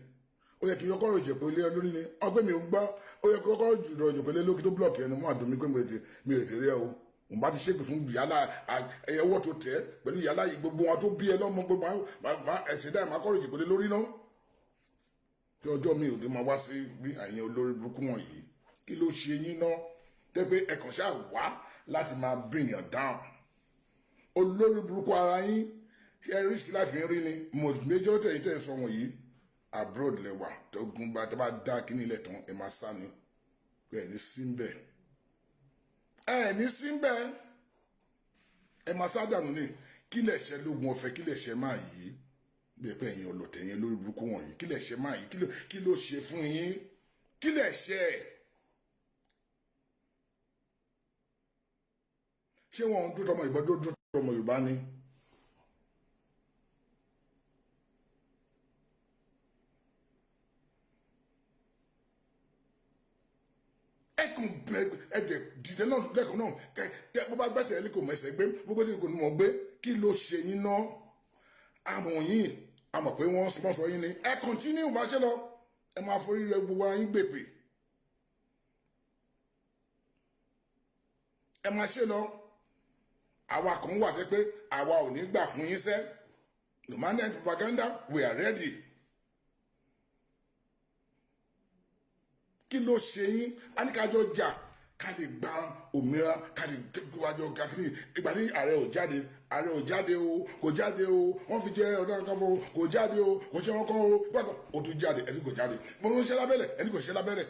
Ó yẹ kí ọkọ ròjẹ pé ilé lórí ni ọgbẹ́ mi ò gbá ó yẹ kí ọkọ ròjẹ pé ilé lókè tó blọọkì ẹni mọ́ àdùnmí pé mi ò tẹ̀lé o n bá ti ṣépè fún yàrá ẹwọ́ tó tẹ̀ pẹ̀lú yàrá gbogbo wọn tó bí ẹ lọ́mọ gbogbo ẹ̀sìn dáì máa kọ́ ròjẹ pé ilé lórí náà tí ọjọ́ mi ò dé máa wá sí bí àyẹn olórí burúkú wọ̀nyí kí ló ṣe yín náà tẹ́ pé ẹ̀kàn ṣáà wá láti máa bring you down olórí burúkú ara yín ẹ risk láti rí ni most major tẹ̀yìn tẹ̀ sọ wọ̀nyí abroad lẹwà tó gun bá tó bá dá kíní ilẹ̀ tán ẹ máa sá ni ẹ ní síbẹ̀ ẹ máa sá dànù ní kí lè ṣe lógun ọ̀fẹ́ kí lè ṣe máa yí bí ẹ pé ẹ̀yin ọlọ́tẹ̀ yẹn lórí burúkú wọ̀nyí kí lè ṣe máa yí kí ló ṣe fún yín kí lè ṣe ṣé wọn ń dúró tọmọ ìbọn dúró tọmọ Yorùbá ni. Ẹkùn ẹ̀jẹ̀ dìde náà lẹ́kùn náà kẹ bó bá gbẹ́sẹ̀ ẹ̀lí kò mẹ́sẹ̀ gbé gbogbo tí kò ní mọ̀ gbé kí ló ṣe yín náà àmọ̀ yín àmọ̀ pé wọ́n sponsor yín ni ẹ continue máa ṣe lọ ẹ máa forí rẹ gbogbo ayín gbèpè ẹ máa ṣe lọ àwa kan wà pé àwa ò ní gbà fún yín sẹ́ no matter propaganda we are ready. Kí ló ṣe yín a ní kájọ jà ká lè gba òmìnira ká lè gbájọ ga kí ìgbà ní ààrẹ ò jáde o kò jáde o wọ́n fi jẹ ọdún kan fún kò jáde o kò ṣe wọn kan o gbàgbọ́ o tún jáde ẹni kò jáde mo ń ṣe lábẹ́lẹ̀ ẹni kò ṣe lábẹ́lẹ̀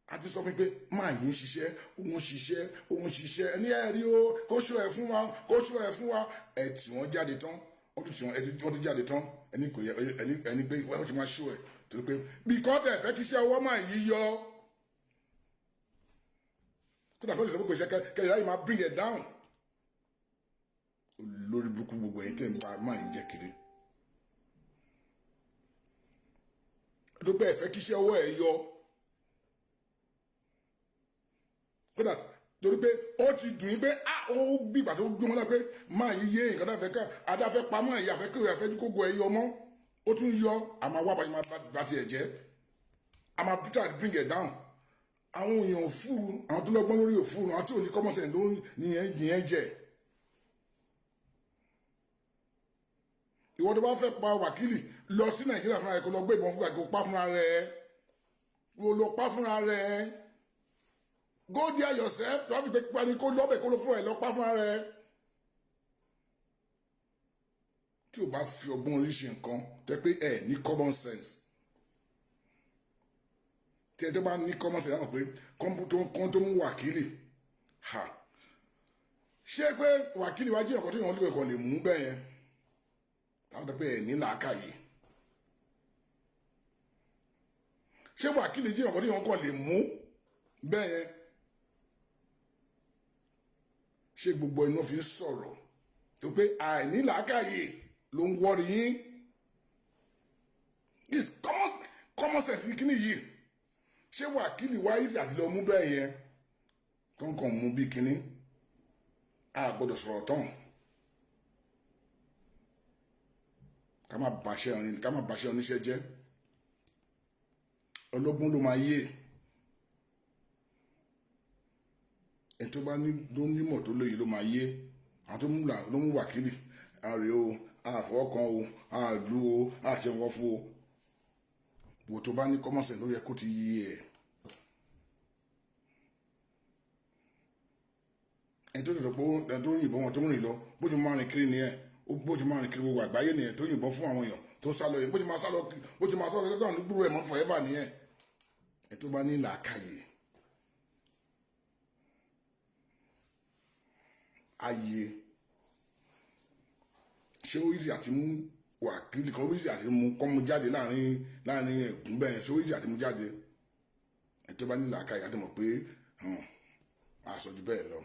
a ti sọ fún mi pé máa yín ṣiṣẹ́ òun ṣiṣẹ́ ẹni ẹ rí o kó ṣó ẹ fún wa ẹ tí wọ́n jáde tán wọ́n ti jáde tán ẹni kò yẹ ẹni pé wọ́n ti máa ṣó ẹ torí pé bíkọ́ tẹ̀ fẹ́ kí iṣẹ́ ọwọ́ máa yí yọ kódà kó lè sọ pé kò ṣe kẹrì láyé máa bring it down olórí burúkú gbogbo ẹ̀yin tẹ̀ ń bá máa yí jẹ́ kiri tó pé ẹ fẹ́ kí iṣẹ́ ọwọ́ ẹ yọ kódà torí pé ó ti dùn yín pé ó bí ìgbà tó gbé wọn náà pé máa yí yé nǹkan dáfẹ́ ká adáfẹ́ pa máa yí àfẹ́ kí ìfẹ́ kó go ẹ yọ mọ́ ó tún yọ àmọ́ wá báyìí máa bá tiẹ̀ jẹ́ I'm a try to bring it down. Àwọn èèyàn òfúru, àwọn tó lọ́gbọ́n lórí òfúru, àwọn tí ò ní common sense ló nìyẹn jẹ. Ìwọ tó bá fẹ́ pa wákìlì lọ sí Nàìjíríà fúnra rẹ̀ kó lọ gbé ìbọn fúnra rẹ̀ kó pa fúnra rẹ̀. Kó lọ pa fúnra rẹ̀. Go there yourself, tó bá fi pé pa ni kó lọ́bẹ̀ kó lọ fún ẹ̀ lọ pa fúnra rẹ̀. Tí o bá fi ọgbọ́n orí ṣe nǹkan tẹ́ pé ẹ ní common sense. Tí ẹ tó bá ní common sense láwọn pé kọ́ń tó mú wákìlì ha ṣé pé wákìlì wájú ẹ̀kọ́ tó yàn án lè mú bẹ́ẹ̀ yẹn láwọn tó pé ẹ ní làákàyè. Ṣé wákìlì jí ẹ̀kọ́ tó yàn án lè mú bẹ́ẹ̀ yẹn. Ṣé gbogbo ẹnu fi sọ̀rọ̀ tó pé àìní làákàyè ló ń wọ́rí yín. It's common sense kí ni yìí. Ṣé wákìlì wáyé àti lọ mú bẹ́ẹ̀ yẹn kọ́ńkàn mú bí kíní a gbọ́dọ̀ sọ̀rọ̀ tán ká má bàṣẹ oníṣẹ́ jẹ́. Ọlọ́gbọ́n ló máa yé ẹni tó bá ló nímọ̀ tó lóye ló máa yé. Àwọn tó mú wákìlì àrè o àfọwọ́kan o àlù o àṣẹwọ́n fún o. Bó tó bá ní common sense ló yẹ kó ti yí ẹ̀. Ẹni tó dọ̀dọ̀ pé ẹni tó yìnbọn wọn tó ń rìn lọ bójú máa rìn kiri nìyẹn bójú máa rìn kiri gbogbo àgbáyé nìyẹn tó yìnbọn fún àwọn èèyàn tó sá lọ yẹn bójú máa sá lọ lọ́tọ̀ ní gbúrú ẹ̀ mọ́ forever nìyẹn. Ẹni tó bá ní làákàyè ayé ṣé ó yìí àti mú wákìlì kan ó yìí àti mú kọ́ mu jáde láàrin ẹ̀gún bẹ́ẹ̀ ṣé ó yìí àti mú jáde. Ẹni tó bá ní làákàyè àti mọ̀ pé àṣọjú bẹ́ẹ̀ lọ.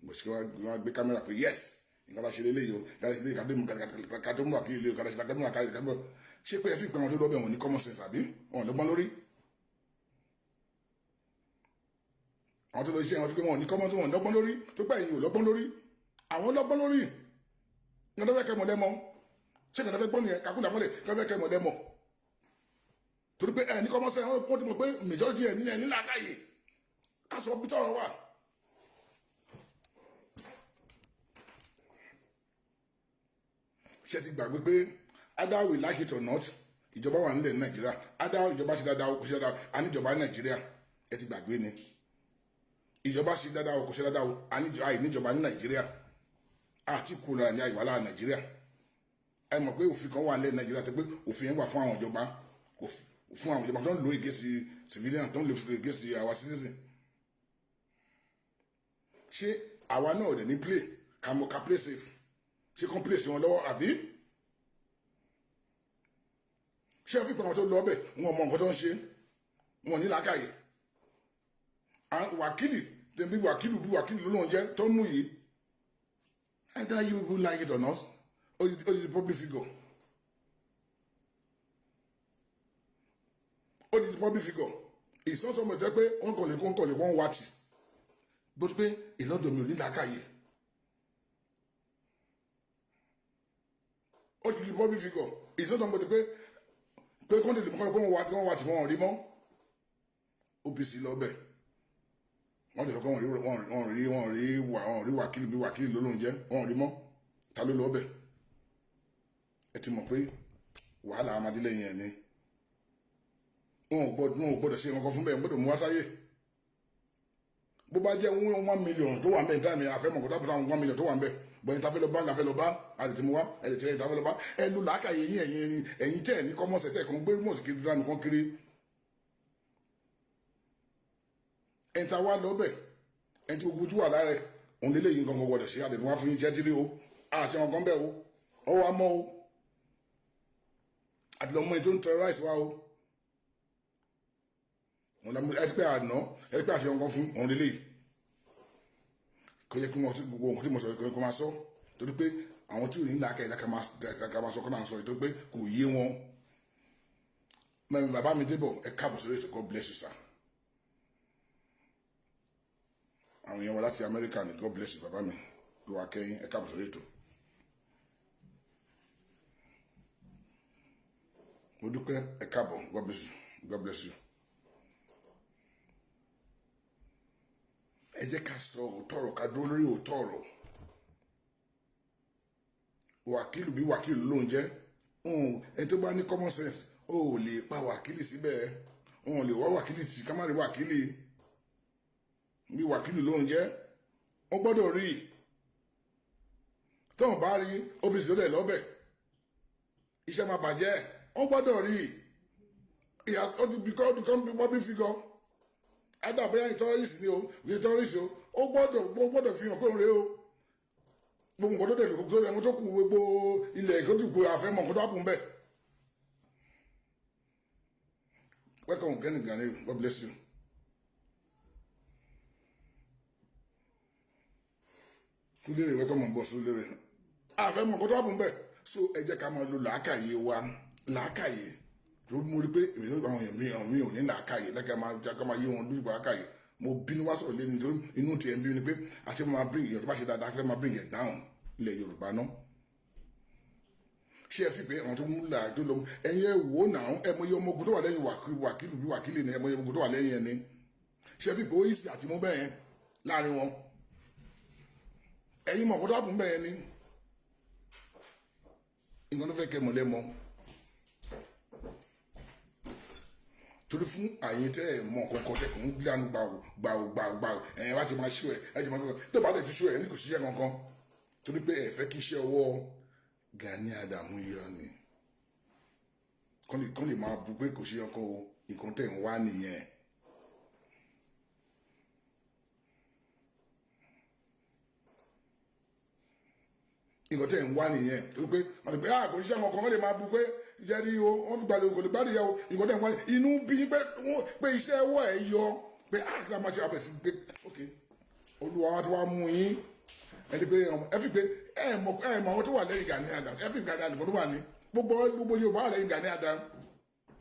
Mo ṣe wá gbé kámẹ́rà pé yes nǹkan bá ṣe lélẹ́yìí o kàdé mú wákìlì o kàdé mú wákìlì kàdé mú ṣé pé ẹ fi pé àwọn tó lọ́bẹ̀ wọn ní common sense àbí wọn lọ́gbọ́n lórí. Àwọn tó lọ iṣẹ́ wọn tó pé wọn ní common sense wọn lọ́gbọ́n lórí tó pé ẹ̀yin ò lọ́gbọ́n lórí. Àwọn lọ́gbọ́n lórí ní ọdún fẹ́ mọ̀ lẹ́mọ́ ṣé kí ọdún fẹ́ gbọ́n nìyẹn kakúlà mọ́lẹ̀ kí ọdún fẹ́ mọ̀ lẹ́mọ́ torí pé ẹ̀ ní common sense wọ́n ti mọ̀ pé majority ẹ̀ ní làákàyè ká sọ bí tọ̀rọ̀ wà. Ṣé ti gbàgbé pé either we like it or not ìjọba wà nílẹ̀ Nàìjíríà either ìjọba ṣe dáadáa kò ṣe dáadáa àníjọba Nàìjíríà ẹ ti gbàgbé ni ìjọba ṣe dáadáa kò ṣe dáadáa àìníjọba ní Nàìjíríà àti kú lára ní àìwá lára Nàìjíríà. Ẹ mọ̀ pé òfin kan wà nílẹ̀ Nàìjíríà tó pé òfin yẹn wà fún àwọn ìjọba tó ń lo against civilian tó ń lo against our citizen. Ṣé àwa náà dẹ̀ ní play ká play safe ṣé kàn play sí wọn lọ́wọ́ àbí. Ṣé ẹ fi pé àwọn tó lọ ọbẹ̀ wọn mọ nǹkan tó ń ṣe wọn ní làákàyè. Wákìlì tẹ̀mí wákìlì ló lóun jẹ́ tó ń mú yìí. Either you who like it or not or the public figure. Or the public figure. It's not someone that pé wọ́n kàn lè wọ́n wá tì. Bó ti pé ìlọ́dọ̀ mi ò ní làákàyè. Or the public figure. It's not someone that pé kọ́ńtà lè mọ̀ kọ́ pé wọ́n wá tì wọ́n rí mọ́. OPC lọ bẹ̀. Wọ́n lè fọ́kọ́ wọ́n rí wákìlì bí wákìlì ló lóun jẹ́ wọ́n rí mọ́ ta ló lọ bẹ̀. Ẹ ti mọ̀ pé wàhálà amadílẹ̀ yẹn ni. Wọn ò gbọ́dọ̀ ṣe nǹkan fún bẹ́ẹ̀ gbọ́dọ̀ mú wá sáyé. Bó bá jẹ́ 1 million tó wà ń bẹ̀ ní táìmì àfẹ́mọ̀ kó dábòtà 1 million tó wà ń bẹ̀ bọ̀yìn tafẹ́ lọ bá láfẹ́ lọ bá àtẹ̀tẹ̀ mú wá ẹ̀tẹ̀ tafẹ́ lọ bá ẹ lu làákàyè yín ẹ̀yin tẹ̀ ní kọ́mọ̀sẹ̀ tẹ̀ kan gbé mọ̀sí kiri dánù kan kiri. Ẹ̀ǹtà wá lọ bẹ̀ ẹ̀ǹtì gbogbo ojú wà lára ẹ̀ òun lélẹ̀ yìí nǹkan gbọdọ̀ ṣe àdẹ̀mú wá fún yín jẹ́ tírí o àti àwọn kan bẹ̀ o ọwọ́ amọ́ o àti lọ́mọ ẹni tó ń terrorize wa o ẹ ti pẹ́ àná ẹ ti pẹ́ àṣẹ nǹkan fún òun lélẹ̀ yìí kò yẹ kí wọ́n ti gbogbo nǹkan tí mo sọ kò máa sọ torí pé àwọn tí ò ní làákà ìlàkà máa sọ kọ́ máa sọ torí pé kò yé wọn. Mẹ́rin bàbá mi débọ̀ ẹ káàbọ̀ sórí ètò God bless you sir. Àwọn èèyàn wá láti Amẹ́ríkà ní God bless you bàbá mi ló wà kẹ́yìn ẹ káàbọ̀ sórí ètò. mo dúpẹ́ ẹ káàbọ̀, God bless you, God bless you. Ẹ jẹ́ ká sọ òótọ́ ọ̀rọ̀, ká dúró lórí òótọ́ ọ̀rọ̀. Wàkílù bí wàkílù ló ń jẹ́, ẹni tó bá ní common sense ó lè pa wàkílì síbẹ̀, wọn lè wá wàkílì tí ká má rí wàkílì bí wàkílù ló ń jẹ́. Ó gbọ́dọ̀ rí tóun bá rí obìnrin tó lẹ̀ lọ́bẹ̀ iṣẹ́ máa bàjẹ́. Ó gbọ́dọ̀ rí ìyá ó ti become public figure adàbẹ́yà terrorist ni o ní terrorist o. Ó gbọ́dọ̀ fi hàn pé òun rèé o. Gbogbo nǹkan tó dẹ̀ tó ẹ̀mú tó kù gbogbo ilẹ̀ tó ti kù àfẹ́mọ̀ nǹkan tó hàpùn bẹ́ẹ̀. Welcome Gani Gani, God bless you. Súlérè, welcome on board Súlérè. Àfẹ́mọ̀ nǹkan tó hàpùn bẹ́ẹ̀. So ẹ jẹ́ ká máa lo làákàyè wa, làákàyè. Tó mo rí pé èmi ló bá àwọn èèyàn mi ò ní làákàyè lẹ́kẹ̀ẹ́ ká máa yé wọn lójú làákàyè. Mo bínú wá sọ̀rọ̀ lẹ́nu nítorí inú tiẹ̀ ń bí ni pé àti máa bring èèyàn tó bá ṣe dáadáa fẹ́ máa bring it down ilẹ̀ Yorùbá náà. Ṣé ẹ fi pé àwọn tó mú là tó lọ ẹ̀yin ẹ wò náà ẹ mọ iye ọmọ ogun tó wà lẹ́yìn wàkílù bí wàkílì ni ẹ mọ iye ogun tó wà lẹ́yìn ẹni. Ṣé ẹ fi pé ó yìí sí àtìmú bẹ́ẹ̀ yẹn láàrin wọn. Ẹ̀yin mọ̀ kó tó àbùn bẹ́ẹ̀ yẹn ni. Nǹkan tó fẹ́ kẹ́ mọ̀ lẹ́mọ. Torí fún àyín tẹ́ ẹ̀ mọ̀ kọ̀ọ̀kan tẹ́ kò ń gbìyànjú gbàù ẹ̀yìn wá ti máa ṣú ẹ̀ ẹ̀ ti máa gbọ́ tó bá tẹ̀ ti ṣú ẹ̀ ní kò ṣiṣẹ́ kankan. Torí pé ẹ fẹ́ kí iṣẹ́ ọwọ́ Gani Adams yọ ni kán lè máa bu pé kò ṣe ọkọ o nǹkan tẹ̀ ń wá nìyẹn. Nǹkan tẹ̀ ń wá nìyẹn torí pé wọ́n ti pé kò ṣiṣẹ́ ọkọ kan lè máa bu pé ìjẹ́rí o wọ́n fi gbalẹ̀ kò lè gbádùn ìyá o nǹkan tẹ̀ ń wá inú bí pé iṣẹ́ ọwọ́ ẹ̀ yọ pé kí a máa ṣe abẹ̀ sí pé ok Olúwa wa ti wá mú yín ẹni pé ẹ fi pé ẹ mọ àwọn tó wà lẹ́yìn Gani Adams ẹ fi Gani Adams tó wà ní gbogbo Yorùbá wà lẹ́yìn Gani Adams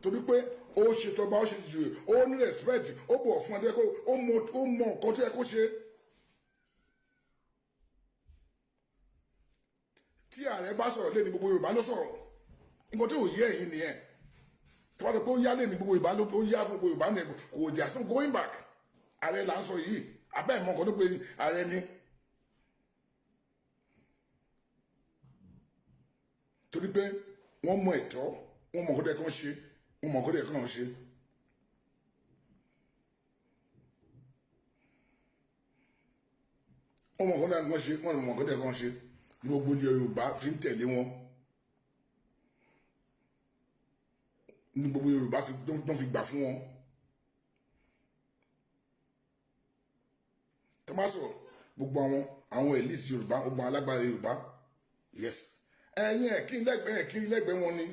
torí pé ó ṣe tọba ó ṣe tìjú ó ní respect ó bọ̀ fún ẹ ó mọ nǹkan tó yẹ kó ṣe. Tí ààrẹ bá sọ̀rọ̀ lé ní gbogbo Yorùbá ló sọ̀rọ̀ nǹkan tí ò yé ẹ̀yin nìyẹn tí wọ́n ti pé ó yá lé ní gbogbo Yorùbá ló ó yá fún gbogbo Yorùbá ní kò jà sí going back ààrẹ là ń sọ yìí abẹ́ ìmọ̀ nǹkan tó pé ààrẹ ni. Torí pé wọ́n mọ ẹ̀tọ́ wọ́n mọ̀ kódé kan ṣe wọ́n mọ̀ kódé kan ṣe. Wọ́n mọ̀ kódé kan ṣe wọ́n mọ̀ kódé kan ṣe ní gbogbo ilẹ̀ Yorùbá fi ń tẹ̀lé wọn. Ní gbogbo Yorùbá tó fi gbà fún wọn. Tó má sọ̀rọ̀ gbogbo àwọn elite Yorùbá gbogbo alágbára Yorùbá yes. Ẹ̀yin ẹ̀kín lẹ́gbẹ̀ẹ́ wọn ni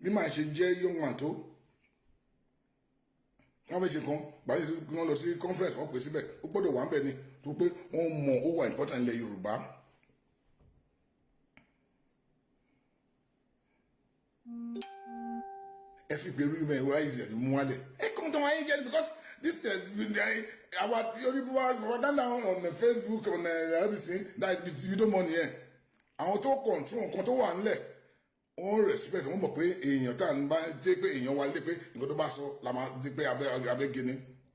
bí máa ṣe jẹ́ young man tó wọ́n fẹ́ ṣe kan báyìí kí wọ́n lọ sí conference wọ́n pè síbẹ̀ ó gbọ́dọ̀ wà ń bẹ̀ ni tó pé wọ́n mọ ó wà important ilẹ̀ Yorùbá. Ẹ fi pé rí mẹ́rin wáyé ìṣẹ̀lẹ̀ mú wálẹ̀ ẹ kọ́ tó wáyé jẹ́ because this our theory propaganda on Facebook on everything that you don't money yẹn. Àwọn tó control nǹkan tó wà nílẹ̀ wọ́n respect wọ́n mọ̀ pé èèyàn tá à ń bá dé pé èèyàn wá dé pé nǹkan tó bá sọ la máa dé pé abẹ́ gini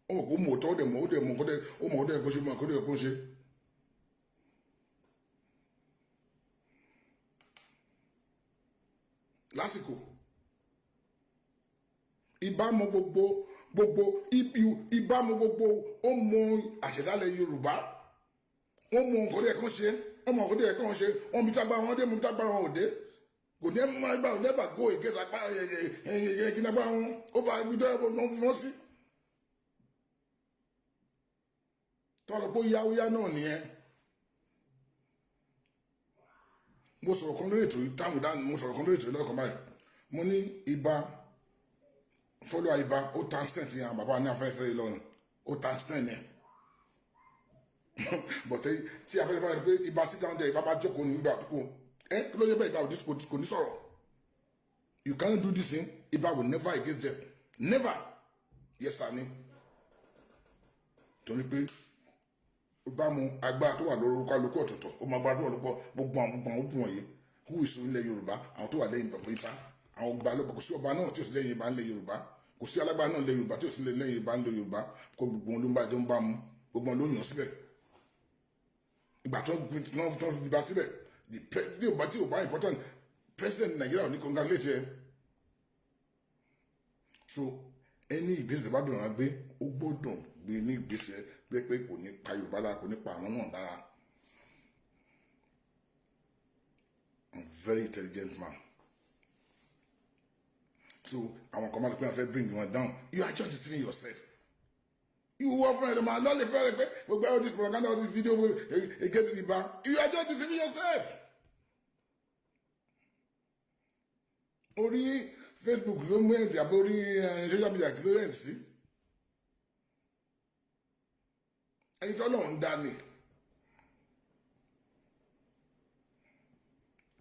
wọ́n mọ̀ pé ó mọ̀ tó dẹ̀ mọ̀ ó dẹ̀ mọ̀ kó dẹ̀ kó ṣe mọ̀ kó dẹ̀ kó ṣe. Lásìkò ìbámu gbogbo ó mọ àṣẹdálẹ̀ Yorùbá wọ́n mọ nǹkan tó yẹ kó ṣe wọ́n mọ nǹkan tó yẹ kó ṣe wọ́n bí tágbára wọn dé mú tágbára wọn ò dé kò ní ẹ̀mú agbára never go against agbára ẹ̀yẹ agbára wọn ó bá ibi tó yẹ kó wọ́n sí. tọ́lọ̀ pé yáwóyá náà nìyẹn. Mo sọ̀rọ̀ kan lórí ètò yìí táwọn ìdáhùn mo sọ̀rọ̀ kan lórí ètò yìí lọ́kàn báyìí mo ní ibà fọlọ́ ibà ó tan stent yẹn àwọn bàbá ní afẹ́fẹ́ yìí lọ́rùn ó tan stent yẹn bọ̀tẹ́ tí afẹ́fẹ́ yẹn pé ibà sit down there ibà máa jókòó nígbà àdúgbò kí ló yẹ bẹ́ẹ̀ ibà kò ní sọ̀rọ̀ you can't do this thing ibà will never against them never yes sir ni torí pé bá mu agbára tó wà lórúkọ alukó ọ̀tọ̀ọ̀tọ̀ ó máa gbára tó wà lórúkọ gbogbo àwọn ògùn wọ̀nyí who is ilẹ̀ Yorùbá àwọn tó wà lẹ́yìn bàbá ibà àwọn ọba lọ́ba kò sí ọba náà tí ò sí lẹ́yìn ìbá ńlẹ̀ Yorùbá kò sí alágbára náà lẹ̀ Yorùbá tí ò sí lẹ́yìn ìbá ńlẹ̀ Yorùbá kó gbogbo wọn ló ń bá jọ ń bá mu gbogbo wọn ló yàn síbẹ̀ ìgbà tó ń gbà síbẹ̀ tí ò bá important president Nàìjíríà ò ní congratulate ẹ so ẹni ìgbésẹ̀ bá dùn wọn gbé ó gbọ́dọ̀ gbé ní ìgbésẹ̀ pé kò ní pa Yorùbá lára kò ní pa àwọn náà lára. I'm a very intelligent man. So àwọn kan máa ń pè wọ́n fẹ́ bring wọn down. You are just deceiving yourself. You wọ́n fún ẹ̀ lọ́mọ alọ́lẹ̀ fún ẹ̀ pé gbogbo all this propaganda all this video against the ban. You are just deceiving yourself. Orí Facebook ló mú ẹ̀dì àbí orí social media kí ló yẹn sí. Ẹni tó lọ́n ń dá ni.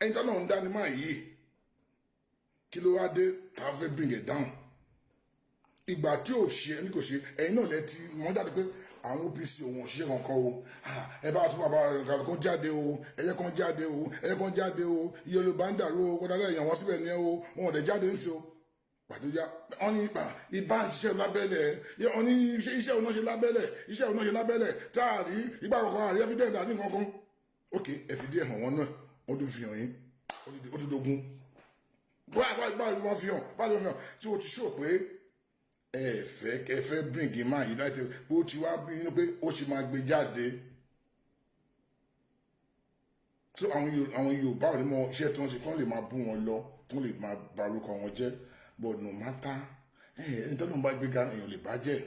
Ẹni tó náà ń dání máa yìí kí ló wá dé tá a fẹ́ bring it down ìgbà tí ò ṣe ẹni kò ṣe ẹ̀yin náà lẹ́tí wọ́n jáde pé àwọn OPC òun òṣìṣẹ́ kankan o ẹ bá tún bàbá rẹ̀ kan jáde o ẹ̀yẹ kan jáde o ẹ̀yẹ kan jáde o Yorùbá ń dàrú o kọ́ńtà lẹ́yìn àwọn síbẹ̀ ní ẹ o wọn ò dẹ̀ jáde ń so pàtó já wọn ní ibà ń ṣiṣẹ́ lábẹ́lẹ̀ wọn ní iṣẹ́ òun náà ṣe lábẹ́lẹ̀ iṣẹ́ òun náà ṣe lábẹ́lẹ̀ tá a rí ìgbà kankan àrí evidence àrí kankan ok ẹ fi díẹ̀ hàn wọn náà wọ́n tún fi hàn yín ó ti dogun báyìí wọ́n fi hàn báyìí wọ́n fi hàn tí o ti ṣó pé ẹ fẹ́ bring in man yìí láti pé ó ti wá bínú pé ó ti máa gbé jáde so àwọn Yorùbá ò ní mọ iṣẹ́ tí wọ́n ṣe tí wọ́n lè máa bú wọn lọ tí wọ́n lè máa ba orúkọ wọn jẹ́ but no matter ẹni tó lóun bá gbéga èèyàn lè bá jẹ́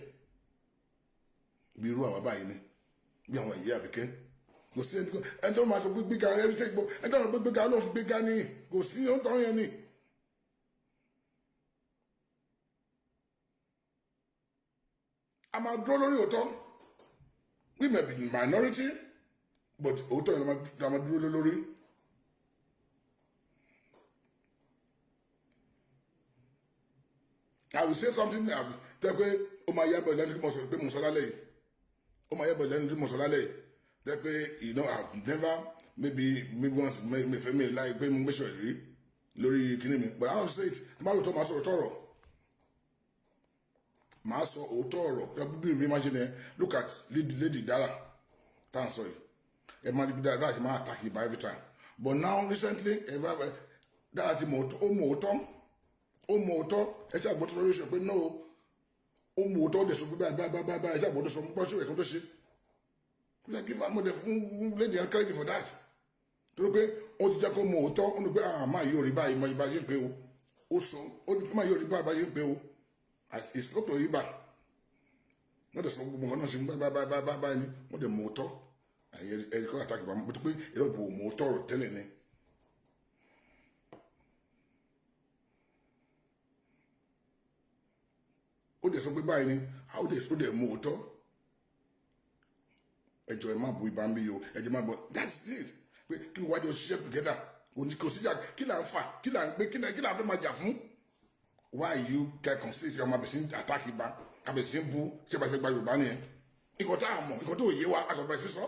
bí irú àwọn báyìí ni bí àwọn èyí Àbíkẹ́ kò sí ẹni tó máa sọ gbégbéga ẹni tó gbó ẹni tó máa gbégbéga ló ń gbéga ní kò sí ohun tó ń yẹn ni. a máa dúró lórí òótọ́ we may be minority but òótọ́ yẹn la máa dúró lórí. I will say something tẹ́ pé ó máa yá bọ̀ lẹ́nu tí mo sọ pé mo sọ lálẹ́ yìí ó máa yá bọ̀ lẹ́nu tí mo sọ lálẹ́ yìí. That way, you know, I've never maybe once me like pé mo make sure rí lórí kíní mi but I will say it má lóòótọ́ máa sọ òótọ́ ọ̀rọ̀ máa sọ òótọ́ ọ̀rọ̀ bí mi máa ṣe ní look at lady Dara tá à ń sọ yìí ẹ máa rí Dara ṣe máa attack ìbá every time but now recently Dara ti mọ ó mọ òótọ́ ẹ ṣe àgbọ̀tọ́ sọ pé no ó mọ òótọ́ ó dẹ̀ sọ pé báyìí ẹ ṣe àgbọ̀tọ́ sọ pé ṣé ẹ̀kan tó ṣe. We give her money fún lady and credit for that. Tó pé ó ti jẹ́ kó mọ òótọ́ ó ní pé máa yóò rí báyìí máa yí pé o ó sọ ó ní máa yóò rí báyìí pé o ìsìlọ́pọ̀ yìí bá wọ́n dẹ̀ sọ gbogbo nǹkan náà ṣe báyìí ni wọ́n dẹ̀ mọ òótọ́ ẹ̀rí kọ́ àtàkì bàmọ́ tó pé ẹ̀rọ ìbò mọ òótọ́ rẹ̀ tẹ́lẹ̀ ni. Ó dẹ̀ sọ pé báyìí ni ó dẹ̀ mọ òótọ́. Ẹjọ́ ẹ má bu ibà ń bí o ẹjọ́ má bọ that's it pé kí wọ́n wájú ṣiṣẹ́ together kò síjà kí là ń fà kí là ń gbé kí là ń fẹ́ máa jà fún. Why you kẹ́kàn sí ìṣẹ́ ọmọ abẹ̀sí àtàkì ibà abẹ̀sí ń bu ṣé bá fẹ́ gba Yorùbá nìyẹn ikọ̀ tá a mọ̀ ikọ̀ tó yé wa àgbàgbà sí sọ.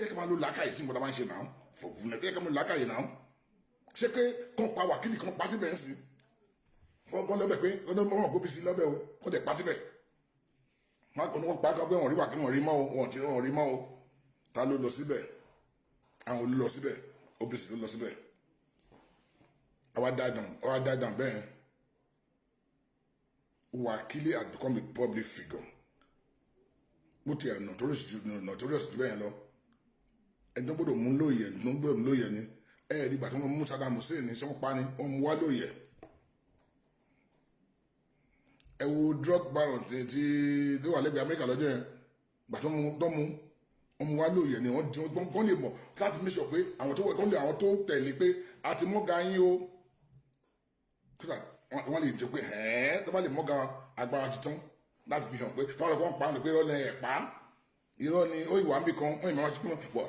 ẹ kí n máa lo làákàyè tí mo dá máa ń ṣe náà fòfin ẹ kí n máa lo làákàyè náà ṣé pé kàn pa wákìlì kan pa síbẹ̀ ń sìn wọ́n lọ́bẹ̀ pé wọ́n kó bí sí lọ́bẹ̀ o wọ́n tẹ̀ pa síbẹ̀ wọ́n pa kápẹ́ wọn rí wà kí wọ́n rí mọ́ o wọ́n rí mọ́ o ta ló lọ síbẹ̀ àwọn olú lọ síbẹ̀ OPC ló lọ síbẹ̀ àwa dáadáa bẹ́ẹ̀ Wákìlì has become a public figure bó ti ẹ̀ notorious ju bẹ́ẹ̀ lọ ẹni tó gbọ́dọ̀ mú lóye ni rí ìgbà tí wọ́n mú Saddam Hussein ní sọ́n pa ni wọ́n mú wá lóye ẹ wo drug baron tí wà lẹ́gbẹ̀ẹ́ Amẹ́ríkà lọ́jọ́ yẹn gbà tó mú wá lóye ni wọ́n lè mọ̀ láti make sure pé àwọn tó tẹ̀lé pé a ti mọ́ga yín o wọ́n lè jẹ́ pé tó bá lè mọ́ga agbára tuntun láti fi hàn pé wọ́n pa á pé irọ́ lẹ́yìn ẹ̀ pa á irọ́ ni ó ìwà ń bì kan wọ́n ìmọ̀ wá sí pé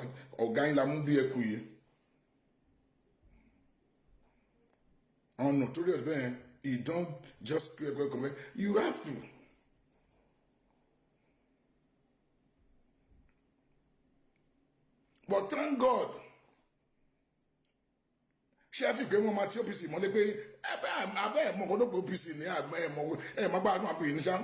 ọ̀gá yín la mú bí ẹkùn yìí àwọn notorious bẹ́ẹ̀ you don't just come you have to. But thank God ṣé fi pé wọ́n máa tí OPC mọ́lé pé abẹ́ ẹ̀ mọ̀ kó tó pé OPC ní ẹ̀ má gbá àdúrà pé ní ṣá.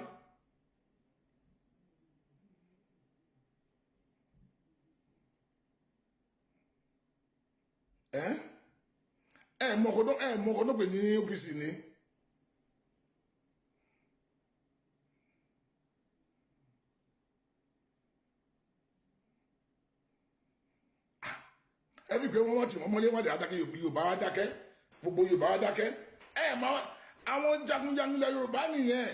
ẹ̀ mọ̀ kó tó pé ní OPC ní. Every pé wọ́n ti wọ́n mọ́lé wọ́n ti adákẹ́ Yorùbá wá dákẹ́ gbogbo Yorùbá wá dákẹ́ àwọn jagunjagun lẹ Yorùbá nìyẹn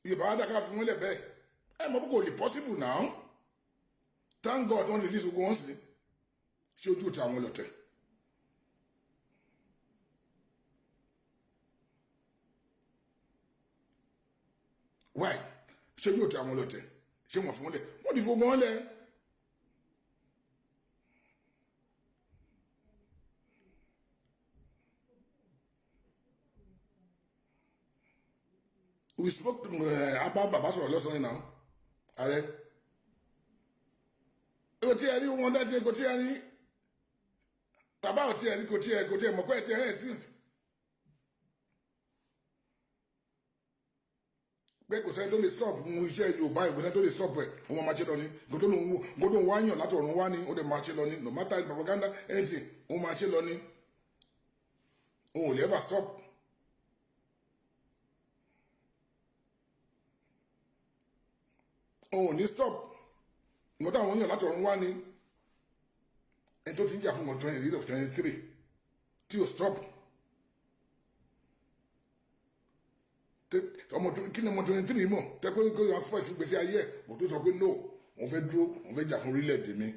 Yorùbá wá dákẹ́ fún wọn lẹ bẹ́ẹ̀ mọ̀ kò lè possible now thank God wọ́n release ogun wọn sí ṣé ojú ti àwọn ọlọ̀tẹ̀ why ṣé ojú ti àwọn ọlọ̀tẹ̀ ṣé wọ́n fún wọn lẹ wọ́n ti fún wọn lẹ. We spoke about Baba sọ̀rọ̀ lọ́sàn-án náà ààrẹ kò tí ẹ rí wọn dájú kò tí ẹ rí bàbá ò tí ẹ rí kò tí ẹ mọ̀ pé ẹ ti ẹ exist pé kò sẹ́ni tó lè stop mu iṣẹ́ Yorùbá kò sẹ́ni tó lè stop ẹ̀ wọ́n máa ṣe lọ ní gbọdọ̀ wá yàn látọ̀ ọ̀run wá ní ó dẹ̀ máa ṣe lọ ní no matter propaganda anything wọ́n máa ṣe lọ ní òun ò lè ever stop. Oh, ní stop mo táwọn yàn láti ọ̀run wá ní ẹni tó ti ń jà fún 23 tí ò stop ọmọ kí ni ọmọ 23 mọ̀ tẹ́pẹ́ kó yàn fún ẹ̀sìn gbèsè ayé ẹ̀ kò tó sọ pé no òun fẹ́ dúró òun fẹ́ jà fún orílẹ̀-èdè mi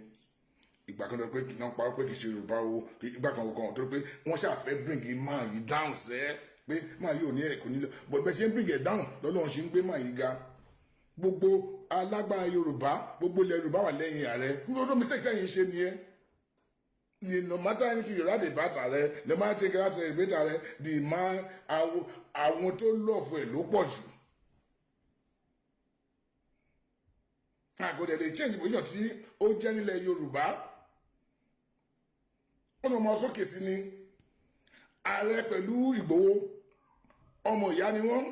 ìgbà kan tó pé kì náà parọ́ pé kì í ṣe Yorùbá o ìgbà kan kan tó pé wọ́n ṣàfẹ́ bring máa yìí down sẹ́ pé máa yìí ò ní ẹ̀ kò ní lọ but bẹ́ẹ̀ ṣe ń bring ẹ̀ down lọ́lọ́run ṣe ń gbé máa yìí ga gbogbo alágbára Yorùbá gbogbo ilẹ̀ Yorùbá wà lẹ́yìn ààrẹ nítorí mistake tẹ́yìn ṣe nìyẹn ni no matter anything you write about ààrẹ no matter take out the debate ààrẹ the man àwọn tó lọ́ọ̀fù ẹ̀ ló pọ̀ jù àgọ́dẹ̀ lè change position tí ó jẹ́ nílẹ̀ Yorùbá wọ́n ní ọmọ sókè sí ni ààrẹ pẹ̀lú Ìgbòho ọmọ ìyá ni wọ́n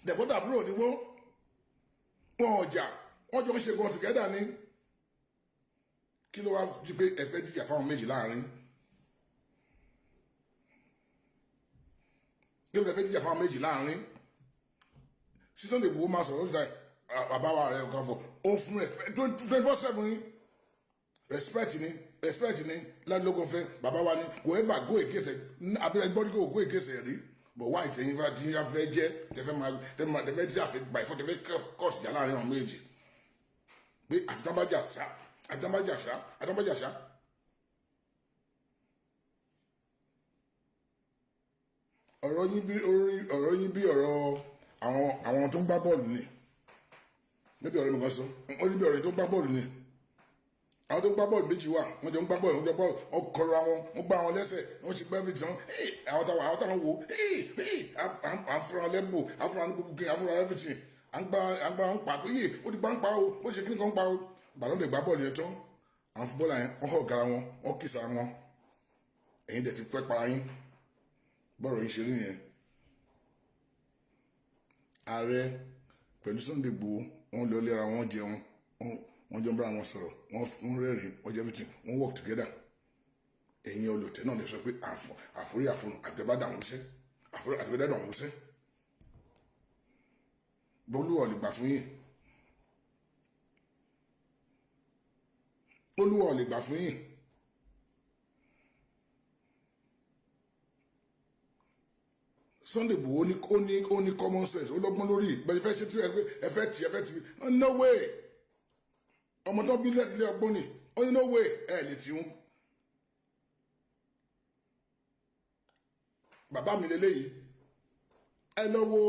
dẹ̀bọ́tà àbúrò ni wọ́n ọjà wọ́n jọ ń ṣe gan together ní kí ló wá fi pé ẹ̀fẹ́ dìjà fáwọn méjì láàrin kí ló fẹ́ dìjà fáwọn méjì láàrin sísọ́ndé Ìgbòho máa sọ̀rọ̀ nígbà bàbá wa rẹ̀ ọ̀kan fọ̀ ó fún respect 24/7 ní respect ní ládùúgbò fẹ́ bàbá wa ní kò ẹ́ bà go against abẹ́rẹ́ gbọ́dọ̀ kò go against rí but why tẹ̀yìn bá dín yá fẹ́ jẹ́ tẹ̀fẹ́ tí a fẹ́ gbà ìfọ́ tẹ̀fẹ́ kọ́ọ̀sì jà láàrin àwọn méjì pé àfitábájà ṣá ọ̀rọ̀ yín bí ọ̀rọ̀ àwọn tó ń gbá bọ́ọ̀lù ni níbi ọ̀rẹ́ mi kan sọ wọ́n níbi ọ̀rẹ́ tó ń gbá bọ́ọ̀lù ni àwọn tó ń gbá bọ́ọ̀lù méjì wà wọ́n jọ ń gbá bọ́ọ̀lù wọ́n kọrọ àwọn wọ́n gbá wọn lẹ́sẹ̀ wọ́n ṣe gbẹ́mí tán àwọn táwọn wò à ń fúnra lẹ́bù à ń fúnra ní gbogbo à ń fúnra everything à ń gbá wọn pa pé ó ti gbá ń pa o ó ṣe kí nìkan pa o bàlọ́ lè gbá bọ́ọ̀lù yẹn tán àwọn fúbọ́ọ̀lù yẹn wọ́n hàn gara wọn wọ́n kìsà wọn ẹ̀yin dẹ̀ ti pẹ́ para yín bọ́ọ̀rọ̀ yín ṣe rí yẹn ààrẹ pẹ̀lú Sunday Igboho wọ́n lọ lera wọn jẹun wọ́n jọ ń bára wọn sọ̀rọ̀ wọ́n rẹ́rìn wọ́n jẹ́ everything wọ́n work together ẹ̀yin olùtẹ̀ náà lè sọ pé àforí àtẹ̀bádà wọn ṣẹ́ àtẹ̀bádà wọn ṣẹ́ Olúwa lè gbà fún yín Olúwa lè gbà fún yín Sunday Igboho ó ní common sense ó lọ́gbọ́n lórí bẹ́ẹ̀ fẹ́ ṣe tí ẹ fẹ́ tì no way ọmọ tó bí lẹ́tìlẹ́ ọgbọ́n ni ó ní no way ẹ lè tí wọn bàbá mi lélẹ́yìí ẹ lọ wo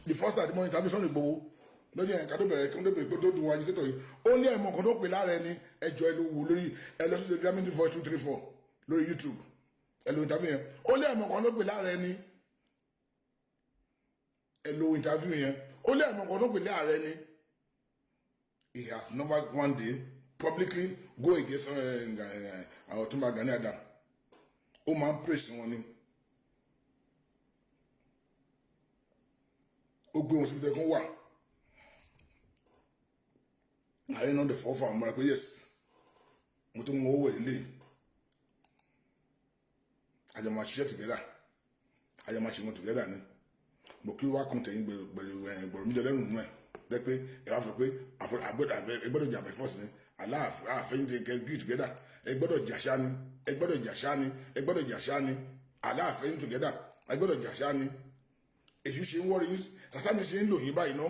the first time morning tàbí Sunday Igboho lọ́jọ́ yẹn ká tó bẹ̀rẹ̀ kí wọ́n tó bẹ̀rẹ̀ tó du wájú tètò yìí ó ní ẹ̀mọ́ kan tó pè lára ẹni ẹjọ́ ẹ ló wò lórí ẹ lọ sí the Grammy Voice 234 lórí YouTube ẹ lo interview yẹn ó ní ẹ̀mọ́ kan tó pè lára ẹni ẹ lo interview yẹn ó ní ẹ̀mọ́ kan tó pè lára ẹni he has never one day publicly go against Ọ̀túnba Gani Adams ó máa ń praise wọn ni ó gbé wọn síbi tẹ́kún wà ààrẹ náà dẹ̀ fọ́ fún àwọn ọmọ rẹ̀ pé yes mo tó mú owó ilé àjọ máa ṣiṣẹ́ together àjọ máa ṣe wọn together ni mo kí wá kún tẹ̀yìn gbọ̀rọ̀ mídìí ọlẹ́rùn nù ẹ̀ dẹ́ pé ẹ wá sọ pé ẹgbọ́dọ̀ jà by force ni aláàfin ti agree together ẹgbọ́dọ̀ jàṣá ni ẹgbọ́dọ̀ jàṣá ni ẹgbọ́dọ̀ jàṣá ni aláàfin together ẹgbọ́dọ̀ jàṣá ni èyí ṣe ń wọ́rí Sátánì ṣe ń lò yín báyìí ná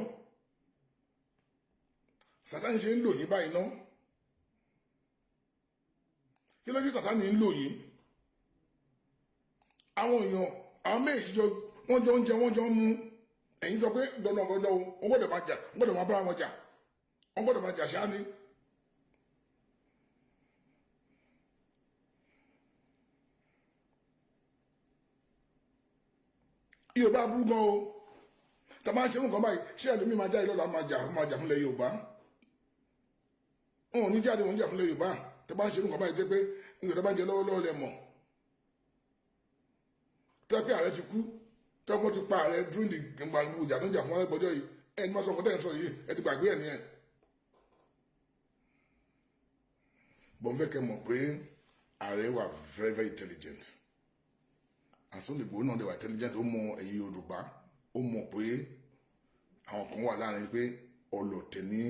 Sátánì ṣe ń lò yín báyìí ná kí ló dé Sátánì ń lò yín àwọn èèyàn àwọn méjì jọ wọ́n jọ ń jẹ wọ́n jọ ń mú ẹ̀yin sọ pé dandan wọ́n gbọ́dọ̀ máa jà wọ́n gbọ́dọ̀ máa bára wọn jà wọ́n gbọ́dọ̀ máa jà ṣáá ni. Yorùbá burú gan o tá a máa ń ṣe nǹkan báyìí ṣé ẹlòmíì máa jáde lọ́la máa jà fúnlẹ̀ Yorùbá wọn ò ní jáde wọn jà fúnlẹ̀ Yorùbá tá a bá ń ṣe nǹkan báyìí jẹ́ pé nǹkan tá a bá ń jẹ lọ́wọ́lọ́wọ́ lẹ mọ̀ tẹ́ pé ààrẹ ti kú tẹ́ wọ́n ti pa ààrẹ during the ìjà tó ń jà fún wọn lẹ́gbọ́jọ́ yìí ẹni máa sọ nǹkan tẹ́yìn sọ yìí ẹ ti gbàgbé ẹ̀ nìyẹn. bọ́n fẹ́ kẹ́ mọ̀ pé ààrẹ wà very very intelligent and Sunday Igboho náà dẹ̀ wà intelligent ó mọ ẹ̀yin Yorùbá ó mọ̀ pé àwọn kan wà láàrin pé ọlọ̀tẹ̀ ní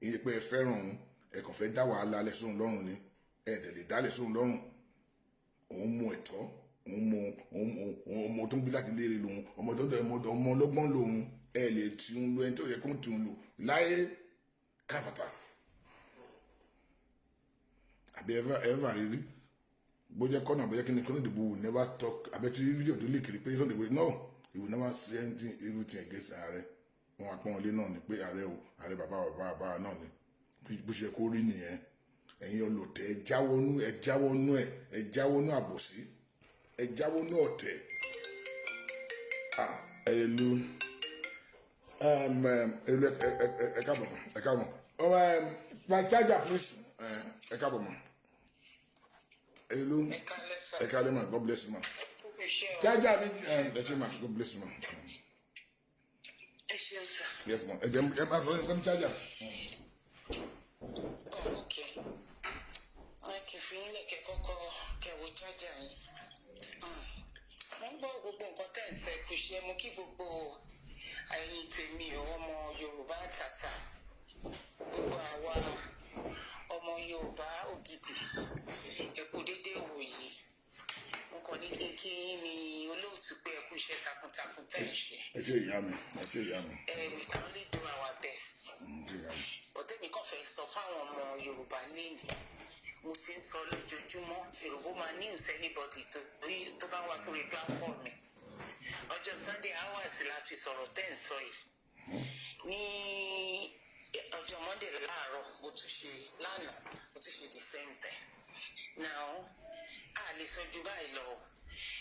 iye pé ẹ fẹ́ràn òun ẹ kàn fẹ́ dá wàhálà alẹ́ sóhun lọ́rùn ni ẹ dẹ̀ lè dálẹ̀ sóhun lọ́rùn òun mọ ẹ̀tọ́ ọmọ tó ń bí láti léèrè lòun ọmọ tó ń dẹ̀ ọmọ ọlọ́gbọ́n lòun ẹ lè tún lu ẹni tó yẹ kó tún lù láyé káfàtà àbí ẹ̀fà rírí bójá kọ́nà bójá kí ni kọ́nà ìdìbò will never talk abẹ́tí fídíò tó lè kiri pé Sunday Igboho no he will never say anything everything against ààrẹ wọn apọ́n ilé náà ni pé ààrẹ o ààrẹ bàbá náà ni bó ṣe kó rí nìyẹn ẹ̀yin ọlọ́tẹ̀ ẹ jáwọ́ nú àbòsí ẹ jáwọ́ nú ọ̀tẹ̀ ẹ̀lú ẹ káàbọ̀ my charger please ẹ káàbọ̀ mọ́ ẹ̀lú ẹ káàlẹ́ ma God bless you ma charger mi ẹ ṣe ma God bless you ma. Yes ma ẹ máa sọ ẹ fẹ́ charger. Okay. Like if you like a cocoa, get with charger. Mo gbọ́ gbogbo nǹkan tẹ́ ń fẹ́ kò ṣe mú kí gbogbo ẹ̀yin tèmi ọmọ Yorùbá tàtà gbogbo àwa ọmọ Yorùbá ògidì ẹ̀kú dédé wò yìí mo kàn ní kí ni olóòtú pé ẹ̀kú iṣẹ́ takuntakun tẹ́ ń ṣe. ẹ ṣe ìyá mi. We can only do our best. Ọ̀tẹ́ mi kàn fẹ́ sọ fáwọn ọmọ Yorùbá lẹ́nu mo ti ń sọ lójoojúmọ́ Yorùbá máa ní ìsẹ́ anybody tó bá wá sórí platform mi ọjọ́ Sunday hours la fi sọ̀rọ̀ tẹ́ ń sọ yìí ní ọjọ́ Monday láàárọ̀ mo tún ṣe lánàá mo tún ṣe the same thing now a lè sọ ju báyìí lọ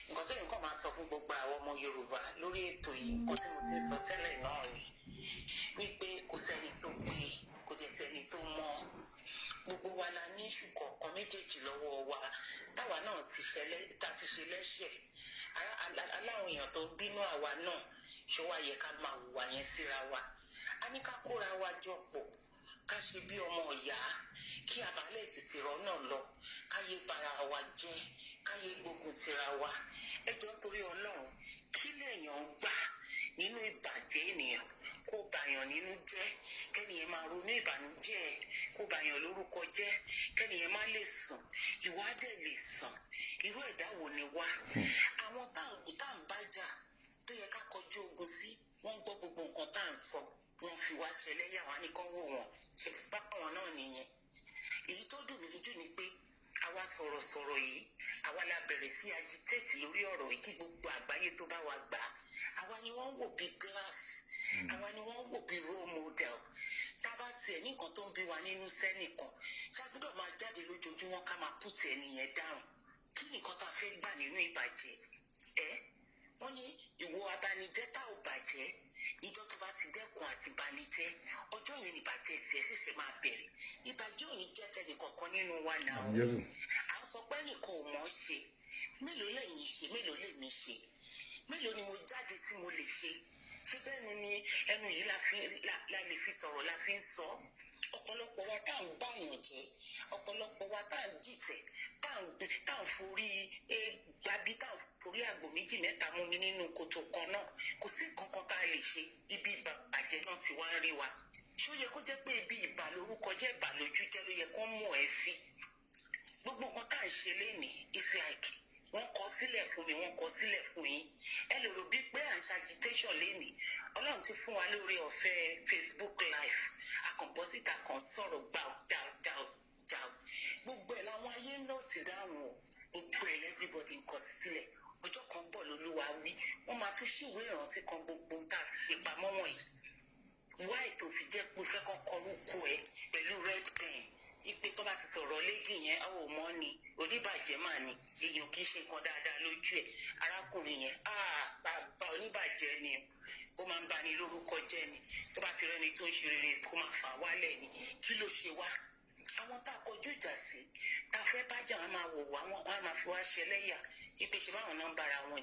nǹkan tó yẹ kó máa sọ fún gbogbo àwọn ọmọ Yorùbá lórí ètò yìí nǹkan tí mo ti sọ tẹ́lẹ̀ náà ni wípé kò sẹ́ni tó gbé kò dẹ̀ sẹ́ni tó mọ̀ gbogbo wa la ní ìṣù kọ̀ọ̀kan méjèèjì lọ́wọ́ wa táwa náà ti ṣe lẹ́ṣẹ̀ aláwọn èèyàn tó ń bínú àwa náà ṣé wàá yẹ ká máa hùwà yẹn síra wa a ní ká kóra wa jọ pọ̀ ká ṣe bí ọmọ ìyá kí àbálẹ̀ tètè rọ́ náà lọ káyé bara wa jẹ́ káyé gbógun tira wa ẹjọ́ torí Ọlọ́run kí lèèyàn gbà nínú ìbàjẹ́ ènìyàn kó bàyàn nínú jẹ́ kẹ́nìyẹn máa ronú ìbànújẹ́ kó bàyàn lórúkọ jẹ́ kẹ́nìyẹn má lè sùn ìwà dẹ̀ lè sùn irú ẹ̀dá wo ni wá àwọn tá à ń bá jà tó yẹ ká kọjú ogun sí wọ́n gbọ́ gbogbo nǹkan tá à ń sọ wọ́n fi wá ṣẹlẹ́yà wá nìkan wò wọ́n ṣe báwọn náà nìyẹn èyí tó dùn mí jù ni pé àwa sọ̀rọ̀sọ̀rọ̀ yìí àwa la bẹ̀rẹ̀ sí agitate lórí ọ̀rọ̀ yìí kí gbogbo àgbáyé tó bá wa gbà àwa ni wọ́n wò bí glass àwa ni wọ́n wò bí role model tábà tiẹ̀ ní nǹkan tó ń bí wa nínú sẹ́nìkan ṣàgbọ́dọ̀ máa jáde lójoojúmọ́ ká máa put ẹnìyẹn down kí nìkan tá a fẹ́ gbà nínú ìbàjẹ́ wọ́n ní ìwọ abanijẹ́ tá ò bàjẹ́ níjọ́ tó bá ti dẹ́kun àti banijẹ́ ọjọ́ yẹn ní ìbàjẹ́ tiẹ̀ ṣẹ̀ṣẹ̀ máa bẹ̀rẹ̀ ìbàjẹ́ ò ní jẹ́ tẹnì kọ̀ọ̀kan nínú wa náà. À ń sọ pé nìkan ò mọ̀ ọ́ ṣe mélòó lẹ́yìn ṣe mélòó lèmi ṣe mélòó ni mo jáde tí mo lè ṣe ṣé bẹ́ẹ̀ ni ẹnu yìí la lè fi sọ̀rọ̀ la fi ń sọ ọ̀pọ̀lọpọ̀ wa tá à ń báyàn jẹ́ ọ̀pọ̀lọpọ̀ wa tá à ń dìtẹ̀ tá à ń forí gbabi tá à ń forí àgbò méjì mẹ́ta mú mi nínú kòtò kan náà kò sí kankan tá a lè ṣe ibi ìbàjẹ́ náà ti wá ń rí wa ṣó yẹ kó jẹ́ pé ibi ìbà lórúkọ jẹ́ ìbà lójú jẹ́ ló yẹ kó mú ẹ sí gbogbo nǹkan tá à ń ṣe lénìí it's like wọ́n kọ sílẹ̀ fún mi wọ́n kọ sílẹ̀ fún yín ẹ lè rò bí pé à ń ṣe agitation lénìí ọlọ́run ti fún wa lórí ọ̀fẹ́ Facebook live akọ̀ǹpọ̀sítà kan sọ̀rọ̀ gbàù gbogbo ẹ̀ làwọn ayé náà ti dáhùn o gbogbo ẹ̀ everybody ń kọ sílẹ̀ ọjọ́ kan bọ̀ lólúwa wí wọ́n máa tún ṣìwé ìrántí kan gbogbo tá a fi ṣe pamọ́ wọ̀nyí wá ètò fi jẹ́ pé fẹ́ kọ́kọ́ orúkọ ẹ pẹ̀lú red pen ipe tó bá ti sọ̀rọ̀ lédì yẹn a ò mọ̀ ni oníbàjẹ́ mà ni èèyàn kì í ṣe nǹkan dáadáa lójú ẹ̀ arákùnrin yẹn bàbá oníbàjẹ́ ni ó máa ń bani lórúkọ jẹ́ ni tó bá ti rẹ́ni tó ń ṣe rere kó máa fà wálẹ̀ ni kí ló ṣe wá àwọn tá a kọjú ìjà sí tá a fẹ́ bájà wọn máa wò wá wọn á máa fi wá ṣẹlẹ́yà ipe ṣe báwọn náà ń bára wọn